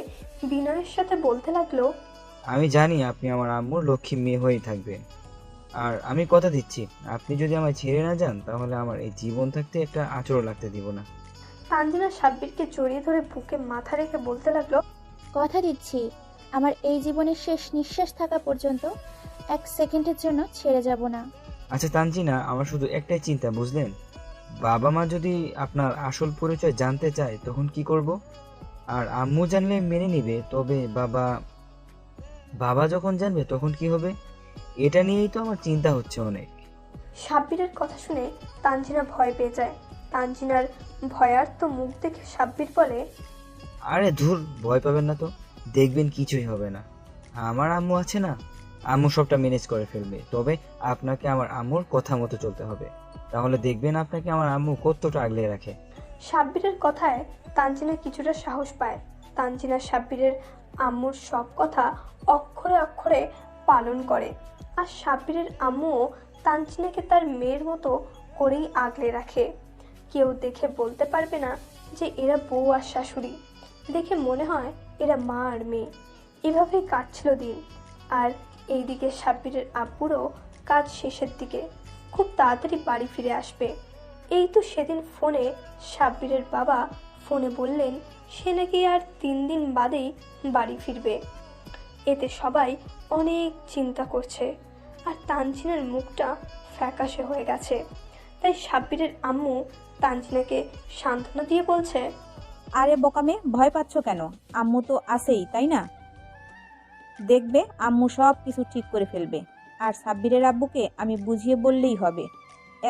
বিনয়ের সাথে বলতে লাগলো, আমি জানি আপনি আমার আম্মুর লক্ষ্মী মেয়ে হয়েই থাকবেন। আর আমি কথা দিচ্ছি, আপনি যদি আমায় ছেড়ে না যান তাহলে আমার এই জীবন থাকতে একটা আঁচড়ও লাগতে দিব না। তানজিনা সাব্বিরকে জড়িয়ে ধরে বুকে মাথা রেখে বলতে লাগলো, কথা দিচ্ছি, আমার এই জীবনের শেষ নিঃশ্বাস থাকা পর্যন্ত এক সেকেন্ডের জন্য ছেড়ে যাব না। আচ্ছা তানজিনা, আমার শুধু একটাই চিন্তা, বুঝলেন? বাবা মা যদি আপনার আসল পরিচয় জানতে চায় তখন কি করব? আর আম্মু জানলে মেনে নিবে, তবে বাবা যখন জানবে তখন কি হবে? এটা নিয়েই তো আমার চিন্তা হচ্ছে অনেক। সাব্বিরের কথা শুনে তানজিনা ভয় পেয়ে যায়। তানজিনার ভয়ার্ত মুখ দেখে সাব্বির বলে, আরে ধুর, ভয় পাবেন না তো, দেখবেন কিছুই হবে না। আমার আম্মু আছে না, আম্মু সবটা ম্যানেজ করে ফেলবে, তবে আপনাকে আমার আম্মুর কথা মতো চলতে হবে। তাহলে দেখবেন আপনাকে আমার আম্মু কতটা আগলে রাখে। সাব্বিরের কথায় তানজিনা কিছুটা সাহস পায়। তানজিনা সাব্বিরের আম্মুর সব কথা অক্ষরে অক্ষরে পালন করে, আর সাব্বিরের আম্মুও তানজিনাকে তার মেয়ের মতো করেই আগলে রাখে। কেউ দেখে বলতে পারবে না যে এরা বউ আর শাশুড়ি, দেখে মনে হয় এরা মা আর মেয়ে। এভাবেই কাটছিল দিন। আর এইদিকে সাব্বিরের আব্বুরও কাজ শেষের দিকে, খুব তাড়াতাড়ি বাড়ি ফিরে আসবে। এই তো সেদিন ফোনে সাব্বিরের বাবা ফোনে বললেন সে নাকি আর 3 দিন বাদেই বাড়ি ফিরবে। এতে সবাই অনেক চিন্তা করছে, আর তানজিনার মুখটা ফ্যাকাশে হয়ে গেছে। তাই সাব্বিরের আম্মু তানজিনাকে সান্ত্বনা দিয়ে বলছে, আরে বোকামে, ভয় পাচ্ছ কেন? আম্মু তো আছেই, তাই না? দেখবে আম্মু সব কিছু ঠিক করে ফেলবে। আর সাব্বিরের আব্বুকে আমি বুঝিয়ে বললেই হবে,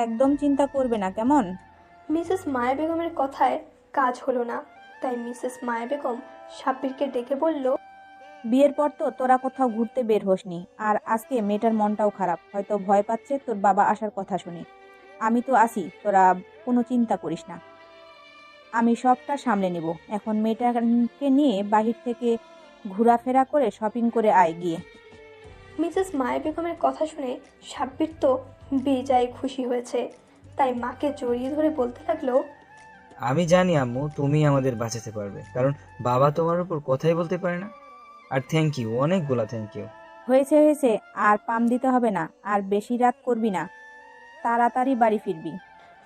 একদম চিন্তা করবে না, কেমন? মিসেস মায়া বেগমের কথায় কাজ হলো না। তাই মিসেস মায়া বেগম সাব্বিরকে ডেকে বলল, বিয়ের পর তো তোরা কোথাও ঘুরতে বের হোসনি, আর আজকে মেয়েটার মনটাও খারাপ, হয়তো ভয় পাচ্ছে তোর বাবা আসার কথা শুনে। আমি তো আছি, তোরা কোনো চিন্তা করিস না, আমি সবটা সামলে নিব। এখন মেয়েটাকে নিয়ে বাহির থেকে ঘোরাফেরা করে শপিং করে আয় গিয়ে। মিসেস মায়া বেগমের কথা শুনে সাব্বির তো বেজায় খুশি হয়েছে। তাই মাকে জড়িয়ে ধরে বলতে লাগলো, আমি জানি আম্মু তুমি আমাদের বাঁচাতে পারবে, কারণ বাবা তোমার উপর কথাই বলতে পারে না। আর থ্যাংক ইউ, অনেকগুলা থ্যাংক ইউ। হয়েছে হয়েছে, আর পাম দিতে হবে না, আর বেশি রাত করবি না, তাড়াতাড়ি বাড়ি ফিরবি।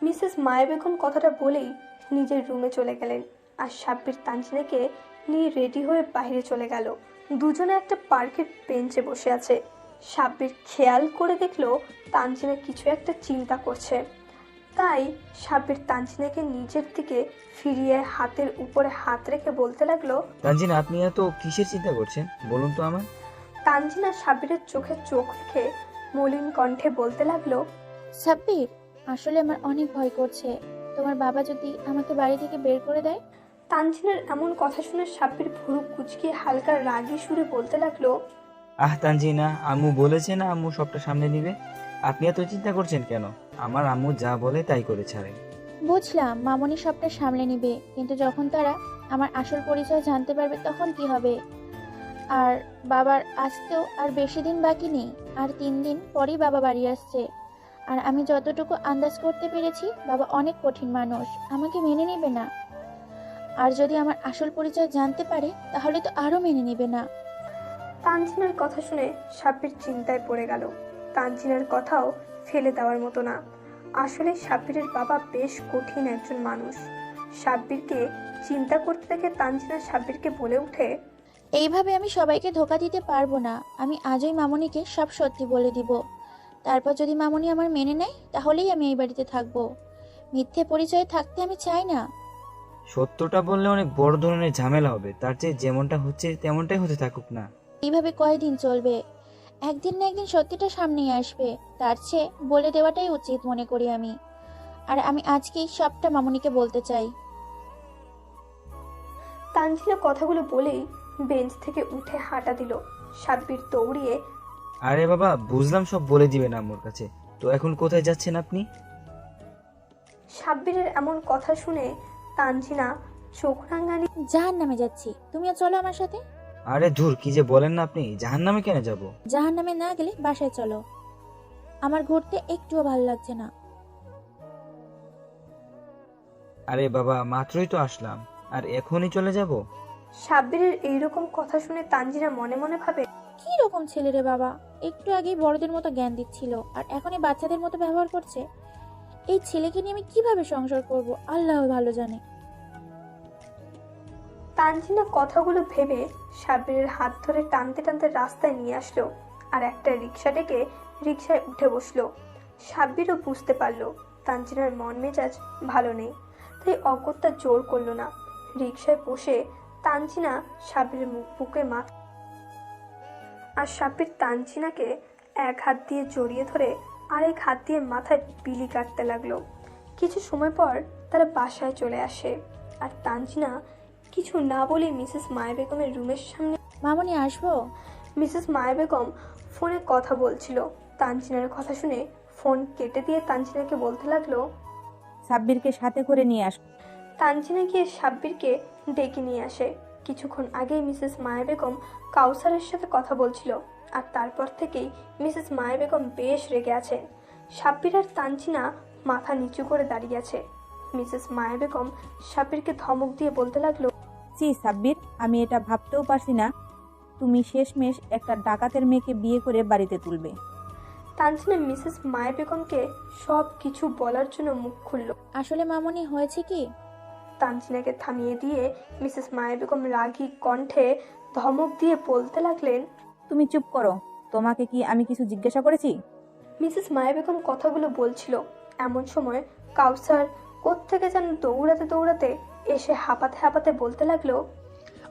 মিসেস মায়া বেগম কথাটা বলেই নিজের রুমে চলে গেলেন। আর সাব্বির তানজিনাকে নিয়ে রেডি হয়ে বাইরে চলে গেল। দুজনে একটা পার্কের বেঞ্চে বসে আছে। সাব্বির খেয়াল করে দেখলো তানজিনা কিছু একটা চিন্তা করছে। তাই সাব্বির তানজিনাকে নিজের দিকে ফিরিয়ে হাতের উপরে হাত রেখে বলতে লাগলো, তানজিনা, আপনি এত কিসের চিন্তা করছেন বলুন তো আমার? তানজিনা সাব্বিরের চোখে চোখ রেখে মলিন কণ্ঠে বলতে লাগলো, সাব্বির, আসলে আমার অনেক ভয় করছে। তোমার বাবা যদি আমাকে বাড়ি থেকে বের করে দেয়? তানজিনার এমন কথা শুনে সাব্বির ভুরু কুচকিয়ে হালকা রাগী সুরে বলতে লাগলো, আহ তানজিনা, আম্মু বলেছে না আম্মু সবটা সামনে নিবে, আপনি এত চিন্তা করছেন কেন? আমার আম্মু যা বলে তাই করে ছাড়ে। বুঝলাম মামনি সবটা সামলে নিবে, কিন্তু যখন তারা আমার আসল পরিচয় জানতে পারবে তখন কি হবে? আর বাবার আসতেও আর বেশি দিন বাকি নেই, আর 3 দিন পরেই বাবা বাড়ি আসছে। আর আমি যতটুকু আন্দাজ করতে পেরেছি, বাবা অনেক কঠিন মানুষ, আমাকে মেনে নেবে না। আর যদি আমার আসল পরিচয় জানতে পারে তাহলে তো আরো মেনে নেবে না। তানজিনার কথা শুনে সাব্বির চিন্তায় পড়ে গেল। তানজিনার কথাও ফেলে দেওয়ার মতো না। আসলে সাব্বিরের বাবা বেশ কঠিন একজন মানুষ। সাব্বিরকে চিন্তা করতে দেখে তানজিনা সাব্বিরকে বলে ওঠে, এইভাবে আমি সবাইকে ধোকা দিতে পারবো না। আমি আজই মামনিকে সব সত্যি বলে দিব। তারপর যদি মামনি আমার মেনে নেয় তাহলেই আমি এই বাড়িতে থাকবো। মিথ্যে পরিচয়ে থাকতে আমি চাই না। সত্যটা বললে অনেক বড় ধরনের ঝামেলা হবে, তার চেয়ে যেমনটা হচ্ছে তেমনটাই হতে থাকুক না। এইভাবে কয়দিন চলবে? একদিন না একদিন সত্যিটা সামনেই আসবে। তার চেয়ে বলে দেওয়াটাই উচিত মনে করি আমি। আর আমি আজকেই সবটা মামনিকে বলতে চাই। তানজিনা কথাগুলো বলেই বেঞ্চ থেকে উঠে হাঁটা দিল। সাব্বির দৌড়িয়ে, আরে বাবা, বুঝলাম সব বলে দিবেন আম্মুর কাছে, তো এখন কোথায় যাচ্ছেন আপনি? সাব্বিরের এমন কথা শুনে তানজিনা চোখ রাঙানি। জাহান্নামে যাচ্ছি, তুমিও চলো আমার সাথে। আরে ধুর, কি যে বলেন না আপনি, জাহান্নামে কেন যাব? জাহান্নামে না গেলে বাসায় চলো, আমার ঘুরতে একটুও ভালো লাগছে না। আরে বাবা, মাত্রই তো আসলাম, আর এখনই চলে যাব? সাব্বিরের এইরকম কথা শুনে তানজিনা মনে মনে ভাবে, কি রকম ছেলে রে বাবা, একটু আগেই বড়দের মতো জ্ঞান দিচ্ছিল আর এখনই বাচ্চাদের মতো ব্যবহার করছে। এই ছেলেকে নিয়ে আমি কিভাবে সংসার করব আল্লাহ ভালো জানে। তানজিনা কথাগুলো ভেবে সাব্বিরের হাত ধরে টানতে টানতে রাস্তায় নিয়ে আসলো আর একটা রিক্সা ডেকে রিক্সায় উঠে বসলো। সাব্বিরও বুঝতে পারলো তানজিনার মন মেজাজ ভালো নেই, তাই অগত্যা জোর করলো না। রিক্সায় বসে তানজিনা সাব্বিরের বুকে মাথা, আর সাব্বির তানজিনাকে এক হাত দিয়ে জড়িয়ে ধরে আরেক হাত দিয়ে মাথায় বিলি কাটতে লাগলো। কিছু সময় পর তারা বাসায় চলে আসে, আর তানজিনা কিছু না বলে মিসেস মায়া বেগমের রুমের সামনে। মামনি আসবো? মিসেস মায়া বেগম ফোনে কথা বলছিল। তানজিনার কথা শুনে ফোন কেটে দিয়ে তানজিনাকে বলতে লাগলো, সাব্বিরকে সাথে করে নিয়ে আস। তানজিনা গিয়ে সাব্বিরকে ডেকে নিয়ে আসে। কিছুক্ষণ আগেই মিসেস মায়া বেগম কাউসারের সাথে কথা বলছিল, আর তারপর থেকেই মিসেস মায়া বেগম বেশ রেগে আছেন। সাব্বির আর তানজিনা মাথা নিচু করে দাঁড়িয়ে আছে। মিসেস মায়া বেগম সাব্বিরকে ধমক দিয়ে বলতে লাগলো, সাব্বির, আমি এটা ভাবতেও পারছি না তুমি শেষমেশ একটা ডাকাতের মেয়েকে বিয়ে করে বাড়িতে তুলবে। তানজিনা মিসেস মায়া বেগমকে সব কিছু বলার জন্য মুখ খুলল। আসলে মামনি হয়েছে কি, তানজিনাকে থামিয়ে দিয়ে মিসেস মায়া বেগম রাগী কণ্ঠে ধমক দিয়ে বলতে লাগলেন, তুমি চুপ করো, তোমাকে কি আমি কিছু জিজ্ঞাসা করেছি? মিসেস মায়া বেগম কথাগুলো বলছিল, এমন সময় কাউসার কোত্থেকে যেন দৌড়াতে দৌড়াতে এসে হাঁপাতে হাঁপাতে বলতে লাগলো,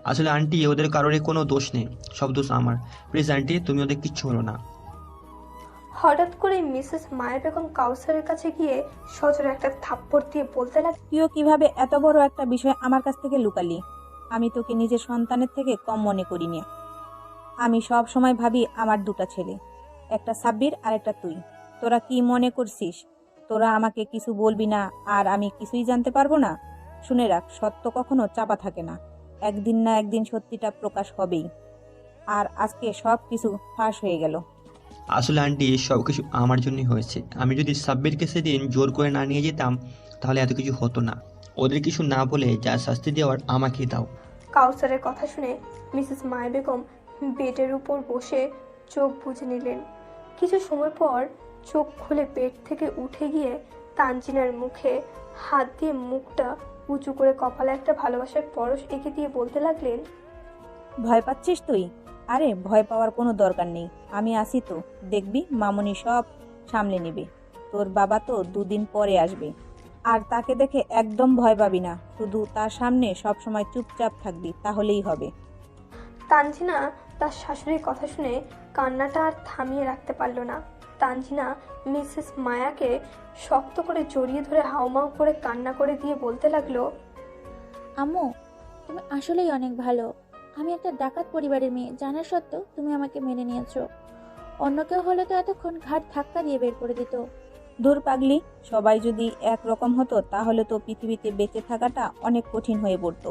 আসলে আন্টি ওদের কারোরই কোনো দোষ নেই, সব দোষ আমার। প্লিজ আন্টি, তুমি ওদের কিচ্ছু হলো না। হঠাৎ করে মিসেস মায়া বেগম কাউসারের কাছে গিয়ে সজোরে একটা থাপ্পড় দিয়ে বলতে লাগলো, তুইও কিভাবে এত বড় একটা বিষয় আমার কাছ থেকে লুকালি? আমি তোকে নিজের সন্তানের থেকে কম মনে করিনি। আমি সব সময় ভাবি আমার দুটো ছেলে, একটা সাব্বির আর একটা তুই। তোরা কি মনে করছিস তোরা আমাকে কিছু বলবি না আর আমি কিছুই জানতে পারবো না? শুনে রাখ, সত্য কখনো চাপা থাকে না, একদিন না একদিন সত্যিটা প্রকাশ হবেই। আর আজকে সব কিছু ফাঁস হয়ে গেল। আসলে আন্টি সব কিছু আমার জন্যই হয়েছে। আমি যদি সাব্বিরকে সেদিন জোর করে না নিয়ে যেতাম তাহলে এত কিছু হতো না। ওদের কিছু না বলে যা শাস্তি দেওয়ার আমাকে দাও। কাউসারের কথা শুনে মিসেস মায়া বেগম বেডের উপর বসে চোখ বুজে নিলেন। কিছু সময় পর চোখ খুলে বেড থেকে উঠে গিয়ে তানজিনার মুখে হাত দিয়ে মুখটা উঁচু করে কপালে একটা ভালোবাসার পরশ এঁকে দিয়ে বলতে লাগলেন, ভয় পাচ্ছিস তুই? আরে ভয় পাওয়ার কোনো দরকার নেই, আমি আসি তো, দেখবি মামুনি সব সামলে নেবে। তোর বাবা তো 2 দিন পরে আসবে, আর তাকে দেখে একদম ভয় পাবি না, শুধু তার সামনে সব সময় চুপচাপ থাকবি, তাহলেই হবে। তানজিনা তার শাশুড়ির কথা শুনে কান্নাটা আর থামিয়ে রাখতে পারল না। তানজিনা মিসেস মায়াকে শক্ত করে জড়িয়ে ধরে হাউমাউ করে কান্না করে দিয়ে বলতে লাগলো, আম্মু তুমি আসলেই অনেক ভালো। আমি একটা ডাকাত পরিবারের মেয়ে জানা সত্ত্বেও তুমি আমাকে মেনে নিয়েছো। অন্য কেউ হলে তো এতক্ষণ ঘাট ধাক্কা দিয়ে বের করে দিত। দূর পাগলি, সবাই যদি একরকম হতো তাহলে তো পৃথিবীতে বেঁচে থাকাটা অনেক কঠিন হয়ে পড়তো।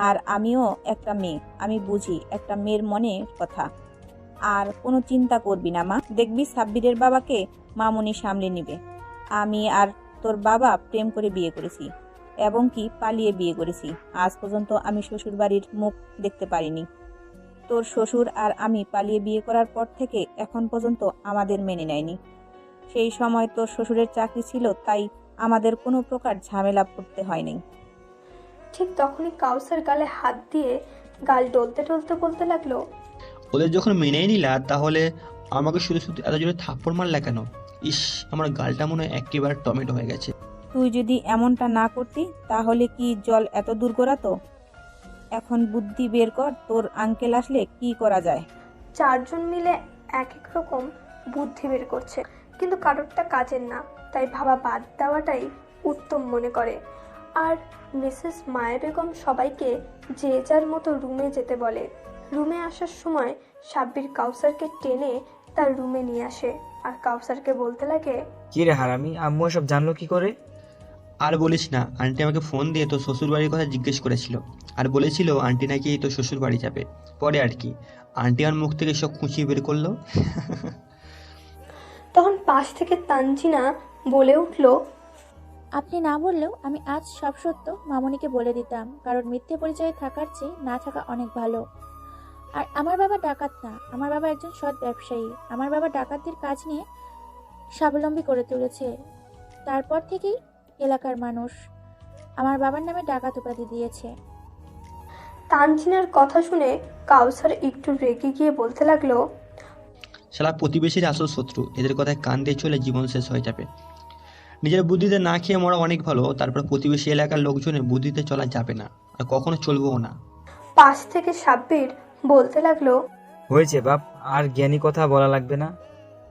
আর আমিও একটা মেয়ে, আমি বুঝি একটা মেয়ের মনের কথা। আর কোনো চিন্তা করবি না মা, দেখবি সাব্বিরের বাবাকে মামুনি সামলে নিবে। আমি আর তোর বাবা প্রেম করে বিয়ে করেছি, এবং কি পালিয়ে বিয়ে করেছি। আজ পর্যন্ত আমি শ্বশুর বাড়ির মুখ দেখতে পারিনি। তোর শ্বশুর আর আমি পালিয়ে বিয়ে করার পর থেকে এখন পর্যন্ত আমাদের মেনে নেয়নি। সেই সময় তোর শ্বশুরের চাকরি ছিল, তাই আমাদের কোনো প্রকার ঝামেলা পড়তে হয়নি। ঠিক তখনই কাউসার গালে হাত দিয়ে গাল ডলতে ডলতে বলতে লাগলো, ওদের যখন মেনেই নিলা তাহলে আমাকে শুধু শুধু এত জোরে থাপ্পড় মারলা কেন? ইস, আমার গালটা মনে হয় একেবারে টমেটো হয়ে গেছে। তুই যদি এমনটা না করতি তাহলে কি জল এত দূর গড়াতো? এখন বুদ্ধি বের কর, তোর আঙ্কেল আসলে কি করা যায়। 4 জন মিলে এক এক রকম বুদ্ধি বের করছে, কিন্তু কারোরটা কাজের না, তাই ভাবা বাদ দেওয়াটাই উত্তম মনে করে। আর মিসেস মায়া বেগম সবাইকে যে যার মতো রুমে যেতে বলে। রুমে আসার সময় সাব্বির কাউসারকে টেনে তার রুমে নিয়ে আসে, আর কাউসারকে বলতে লাগে, কি রে হারামি, আম্মু এসব জানলো কি করে? আর বলিস না, আন্টি আমাকে ফোন দিয়ে তো শ্বশুর বাড়ির কথা জিজ্ঞেস করেছিল, আর বলেছিল আন্টি নাকি তো শ্বশুর বাড়ি যাবে। পরে আর কি, আন্টি আমার মুখ থেকে সব খুঁচিয়ে বের করলো। তখন পাশ থেকে তানজিনা বলে উঠল, আপনি না বললেও আমি আজ সব সত্য মামনিকে বলে দিতাম, কারণ মিথ্যে পরিচয়ে থাকার চেয়ে না থাকা অনেক ভালো। আর আমার বাবা ডাকাত না, আমার বাবা একজন সৎ ব্যবসায়ী। আমার বাবা ডাকাতদের কাজ নিয়ে স্বাবলম্বী করে তুলেছে। তারপর থেকেই এলাকার মানুষ আমার বাবার নামে ডাকাত উপাধি দিয়েছে। তানজিনার কথা শুনে কাউসার একটু রেগে গিয়ে বলতে লাগলো, শালা প্রতিবেশীর আসল শত্রু, এদের কথায় কান দিয়ে চলে জীবন শেষ হয়ে যাবে। নিজের বুদ্ধিতে না খেয়ে মরা অনেক ভালো, তারপর প্রতিবেশী এলাকার লোকজনের বুদ্ধিতে চলা যাবে না, আর কখনো চলবেও না। পাশ থেকে সাব্বির বলতে লাগলো, হয়েছে বাপ, আর জ্ঞানী কথা বলা লাগবে না।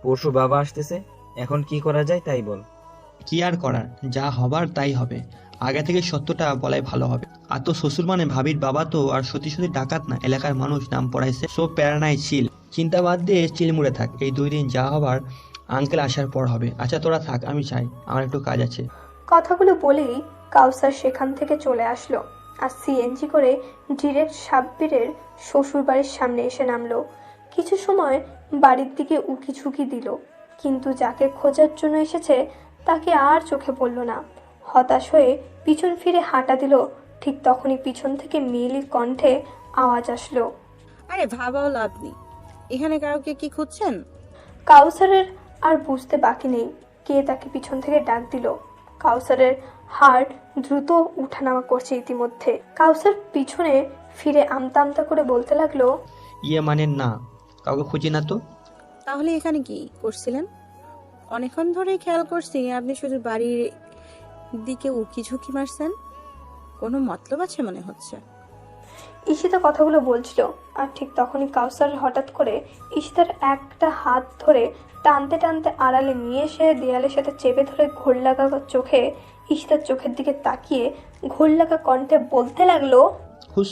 পরশু বাবা আসতেছে, এখন কি করা যায় তাই বল। কি আর করার, যা হবার তাই হবে। আগে থেকে সত্যটা বলাই ভালো হবে। আর তো শ্বশুর মানে ভাবির বাবা তো আর সত্যি সত্যি ডাকাত না, এলাকার মানুষ নাম পড়াইছে। সব প্যারা নাই, চিল, চিন্তা বাদ দিয়ে চিল মুড়ে থাক। এই 2 দিন যা হবার আঙ্কেল আসার পর হবে। আচ্ছা তোরা থাক, আমি চাই, আমার একটু কাজ আছে। কথাগুলো বলেই কাউসার সেখান থেকে চলে আসলো আর সিএনজি করে ডিরেক্ট সাব্বিরের শ্বশুর বাড়ির সামনে এসে নামলো। কিছু সময় বাড়ির দিকে উকি ঝুঁকি দিল, কিন্তু যাকে খোঁজার জন্য এসেছে তাকে আর চোখে পড়ল না। হতাশ হয়ে পিছন ফিরে হাঁটা দিল। ঠিক তখনই পিছন থেকে মেয়েলির কণ্ঠে আওয়াজ আসলো। আরে ভাবাও লাভ নেই, এখানে কাউকে কি খুঁজছেন? কাউসারের আর বুঝতে বাকি নেই কে তাকে পিছন থেকে ডাক দিল। কাউসারের হার্ট দ্রুত উঠানামা করছে ইতিমধ্যে। কাউসার পিছনে ফিরে আমতা আমতা করে বলতে লাগলো, মানে না, কাউকে খুঁজি না তো। তাহলে এখানে কি করছিলেন? অনেকক্ষণ ধরেই খেয়াল করছি আপনি শুধু বাড়ির দিকে উকি ঝুঁকি মারছেন। কোনো মতলব আছে মনে হচ্ছে। ঈশিতা কথাগুলো বলছিল আর ঠিক তখনই কাউসার হঠাৎ করে ঈশিতার একটা হাত ধরে টানতে টানতে আড়ালে নিয়ে এসে দেয়ালের সাথে চেপে ধরে ঘোর লাগা চোখে ঈশিতার চোখের দিকে তাকিয়ে ঘোর লাগা কণ্ঠে বলতে লাগলো, হুস,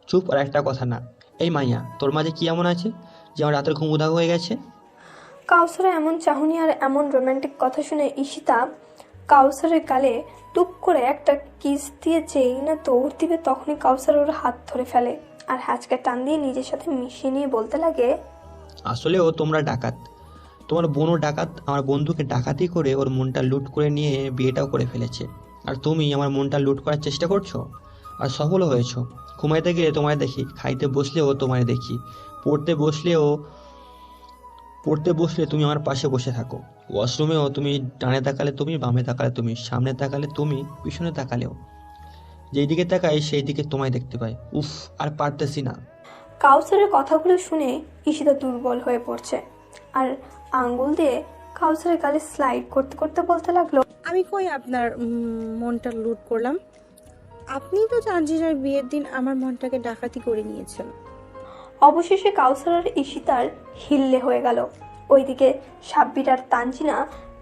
চুপ, আর একটা কথা না। এই মাইয়া, তোর মাঝে কি এমন আছে যে আমার রাতের ঘুম উধাও হয়ে গেছে? কাউসারের এমন চাহনি আর এমন রোমান্টিক কথা শুনে ঈশিতা কাউসারের গালে টুক করে একটা কিস দিয়ে যেই না দৌড় দিবে তখনই কাউসার ওর হাত ধরে ফেলে আর হ্যাচকা টান দিয়ে নিজের সাথে মিশিয়ে নিয়ে বলতে লাগে, আসলেও তোমরা ডাকাত, তোমার বোনও ডাকাত। আমার বন্ধুকে ডাকাতি করে ওর মনটা লুট করে নিয়ে বিয়েটাও করে ফেলেছে, আর তুমি আমার মনটা লুট করার চেষ্টা করছো আর সফলও হয়েছো। ঘুমাইতে গেলে তোমায় দেখি, খাইতে বসলেও তোমায় দেখি, পড়তে বসলে তুমি আমার পাশে বসে থাকো, ওয়াশরুমেও তুমি ডানে তাকালে তুমি, বামে তাকালে তুমি, সামনে তাকালে তুমি, পিছনে তাকালেও যেই দিকে তাকাই সেই দিকে তোমায় দেখতে পাই। উফ, আর পারতেছি না। কাউসারের কথাগুলো শুনে ঈশিতা দুর্বল হয়ে পড়ছে আর আঙ্গুল দিয়ে কাউসারের গালে স্লাইড করতে করতে বলতে লাগলো, আমি কই আপনার মনটা লুট করলাম? আপনি তো তানজিরার বিয়ের দিন আমার মনটাকে ডাকাতি করে নিয়েছেন। অবশেষে কাউসার আর ঈশিতার হিল্লে হয়ে গেল। ওইদিকে সাব্বির আর তানজিনা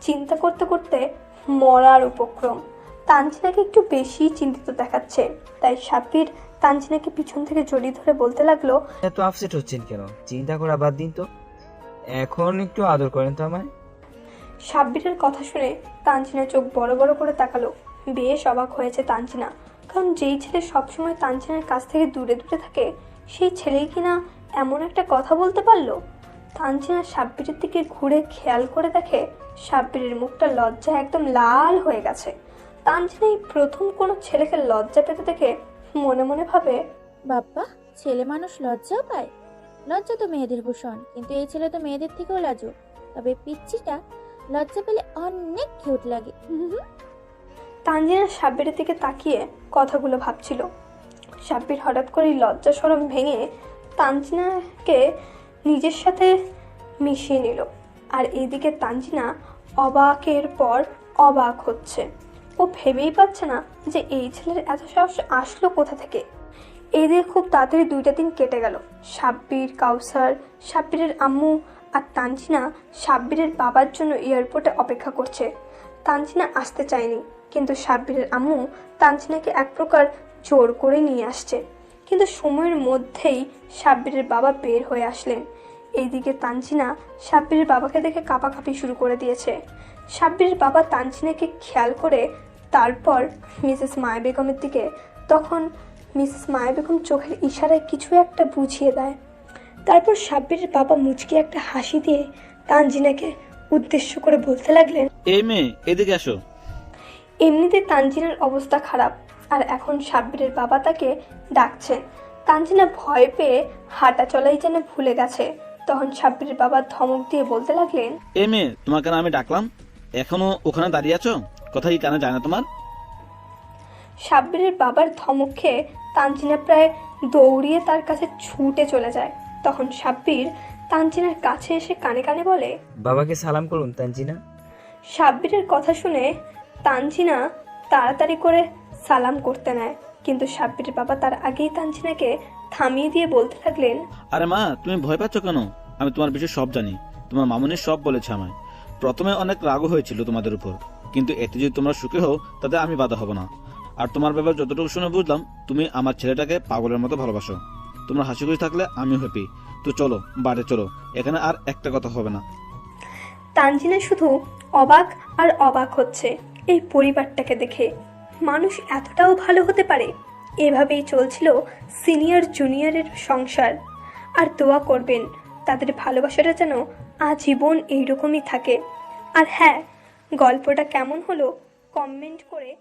চিন্তা করতে করতে মরার উপক্রম। তানজিনাকে একটু বেশি চিন্তিত দেখাচ্ছে, তাই সাব্বির তানজিনাকে পিছন থেকে জড়িয়ে ধরে বলতে লাগলো, এত আপসেট হচ্ছেন কেন? চিন্তা করা বাদ দিন তো, এখন একটু আদর করেন তো আমায়। সাব্বিরের কথা শুনে তানজিনা চোখ বড় বড় করে তাকালো। বেশ অবাক হয়েছে তানজিনা, কারণ যেই ছেলে সবসময় তানজিনার কাছ থেকে দূরে দূরে থাকে সেই ছেলেই কিনা এমন একটা কথা বলতে পারলো। তানজিনা সাব্বিরের দিকে ঘুরে খেয়াল করে দেখে সাব্বিরের মুখটা লজ্জায় একদম লাল হয়ে গেছে। তানজিনা এই প্রথম কোনো ছেলেকে লজ্জা পেতে দেখে মনে মনে ভাবে, বাপ্পা, ছেলে মানুষ লজ্জাও পায়? লজ্জা তো মেয়েদের ভূষণ, কিন্তু এই ছেলে তো মেয়েদের থেকেও লাজুক। তবে পিচ্চিটা লজ্জা পেলে অনেক কিউট লাগে। তানজিনা সাব্বিরের দিকে তাকিয়ে কথাগুলো ভাবছিল। সাব্বির হঠাৎ করে লজ্জা শরম ভেঙে তানজিনাকে নিজের সাথে মিশিয়ে নিল আর এইদিকে তানজিনা অবাকের পর অবাক হচ্ছে। ও ভেবেই পাচ্ছে না যে এই ছেলের এত সাহস আসলো কোথা থেকে। এদের খুব তাড়াতাড়ি 2টা দিন কেটে গেল। সাব্বির, কাউসার, সাব্বিরের আম্মু আর তানজিনা সাব্বিরের বাবার জন্য এয়ারপোর্টে অপেক্ষা করছে। তানজিনা আসতে চায়নি, কিন্তু সাব্বিরের আম্মু তানজিনাকে এক প্রকার জোর করে নিয়ে আসছে। কিন্তু সময়ের মধ্যেই সাব্বিরের বাবা বের হয়ে আসলেন। এইদিকে তানজিনা সাব্বিরের বাবাকে দেখে কাঁপাকাঁপি শুরু করে দিয়েছে। সাব্বিরের বাবা তানজিনাকে খেয়াল করে তারপর মিসেস মায়া বেগমের দিকে, তখন মিসেস মায়া বেগম চোখের ইশারায় কিছু একটা বুঝিয়ে দেয়। তারপর সাব্বিরের বাবা মুচকি একটা হাসি দিয়ে তানজিনাকে উদ্দেশ্য করে বলতে লাগলেন, এই মেয়ে, এদিকে আসো। এমনিতে তানজিনার অবস্থা খারাপ আর এখন সাব্বিরের বাবা তাকে ডাকছেন। তানজিনা ভয় পেয়ে হাঁটা চলাই যেন ভুলে গেছে। তখন সাব্বিরের বাবা ধমক দিয়ে বলতে লাগলেন, এই মেয়ে, তোমাকে না আমি ডাকলাম, এখনো ওখানে দাঁড়িয়ে আছো? কথা কি কানে যায় না তোমার? সাব্বিরের বাবার ধমক খেয়ে তানজিনা প্রায় দৌড়িয়ে তার কাছে ছুটে চলে যায়। তখন সাব্বির তানজিনার কাছে এসে কানে কানে বলে, বাবাকে সালাম করুন তানজিনা। সাব্বিরের কথা শুনে তানজিনা তাড়াতাড়ি করে সালাম করতে নেয়, কিন্তু সাব্বিরের বাবা তার আগেই তানজিনাকে থামিয়ে দিয়ে বলতে লাগলেন, আরে মা, তুমি ভয় পাচ্ছ কেন? আমি তোমার বিষয়ে সব জানি, তোমার মামুনি সব বলেছে আমায়। প্রথমে অনেক রাগও হয়েছিল তোমাদের উপর, কিন্তু এতে যদি তোমরা সুখী হও তাতে আমি বাধা হব না। আর তোমার ব্যাপারে যতটুকু শুনে বুঝলাম, তুমি আমার ছেলেটাকে পাগলের মতো ভালোবাসো। তোমরা হাসি খুশি থাকলে আমিও হ্যাপি। তো চলো বাড়ি চলো, এখানে আর একটা কথা হবে না। তানজিনা শুধু অবাক আর অবাক হচ্ছে এই পরিবারটাকে দেখে। মানুষ এতটাও ভালো হতে পারে? এভাবেই চলছিল সিনিয়র জুনিয়রের সংসার। আর দোয়া করবেন তাদের ভালোবাসাটা যেন আজীবন এইরকমই থাকে। আর হ্যাঁ, গল্পটা কেমন হলো কমেন্ট করে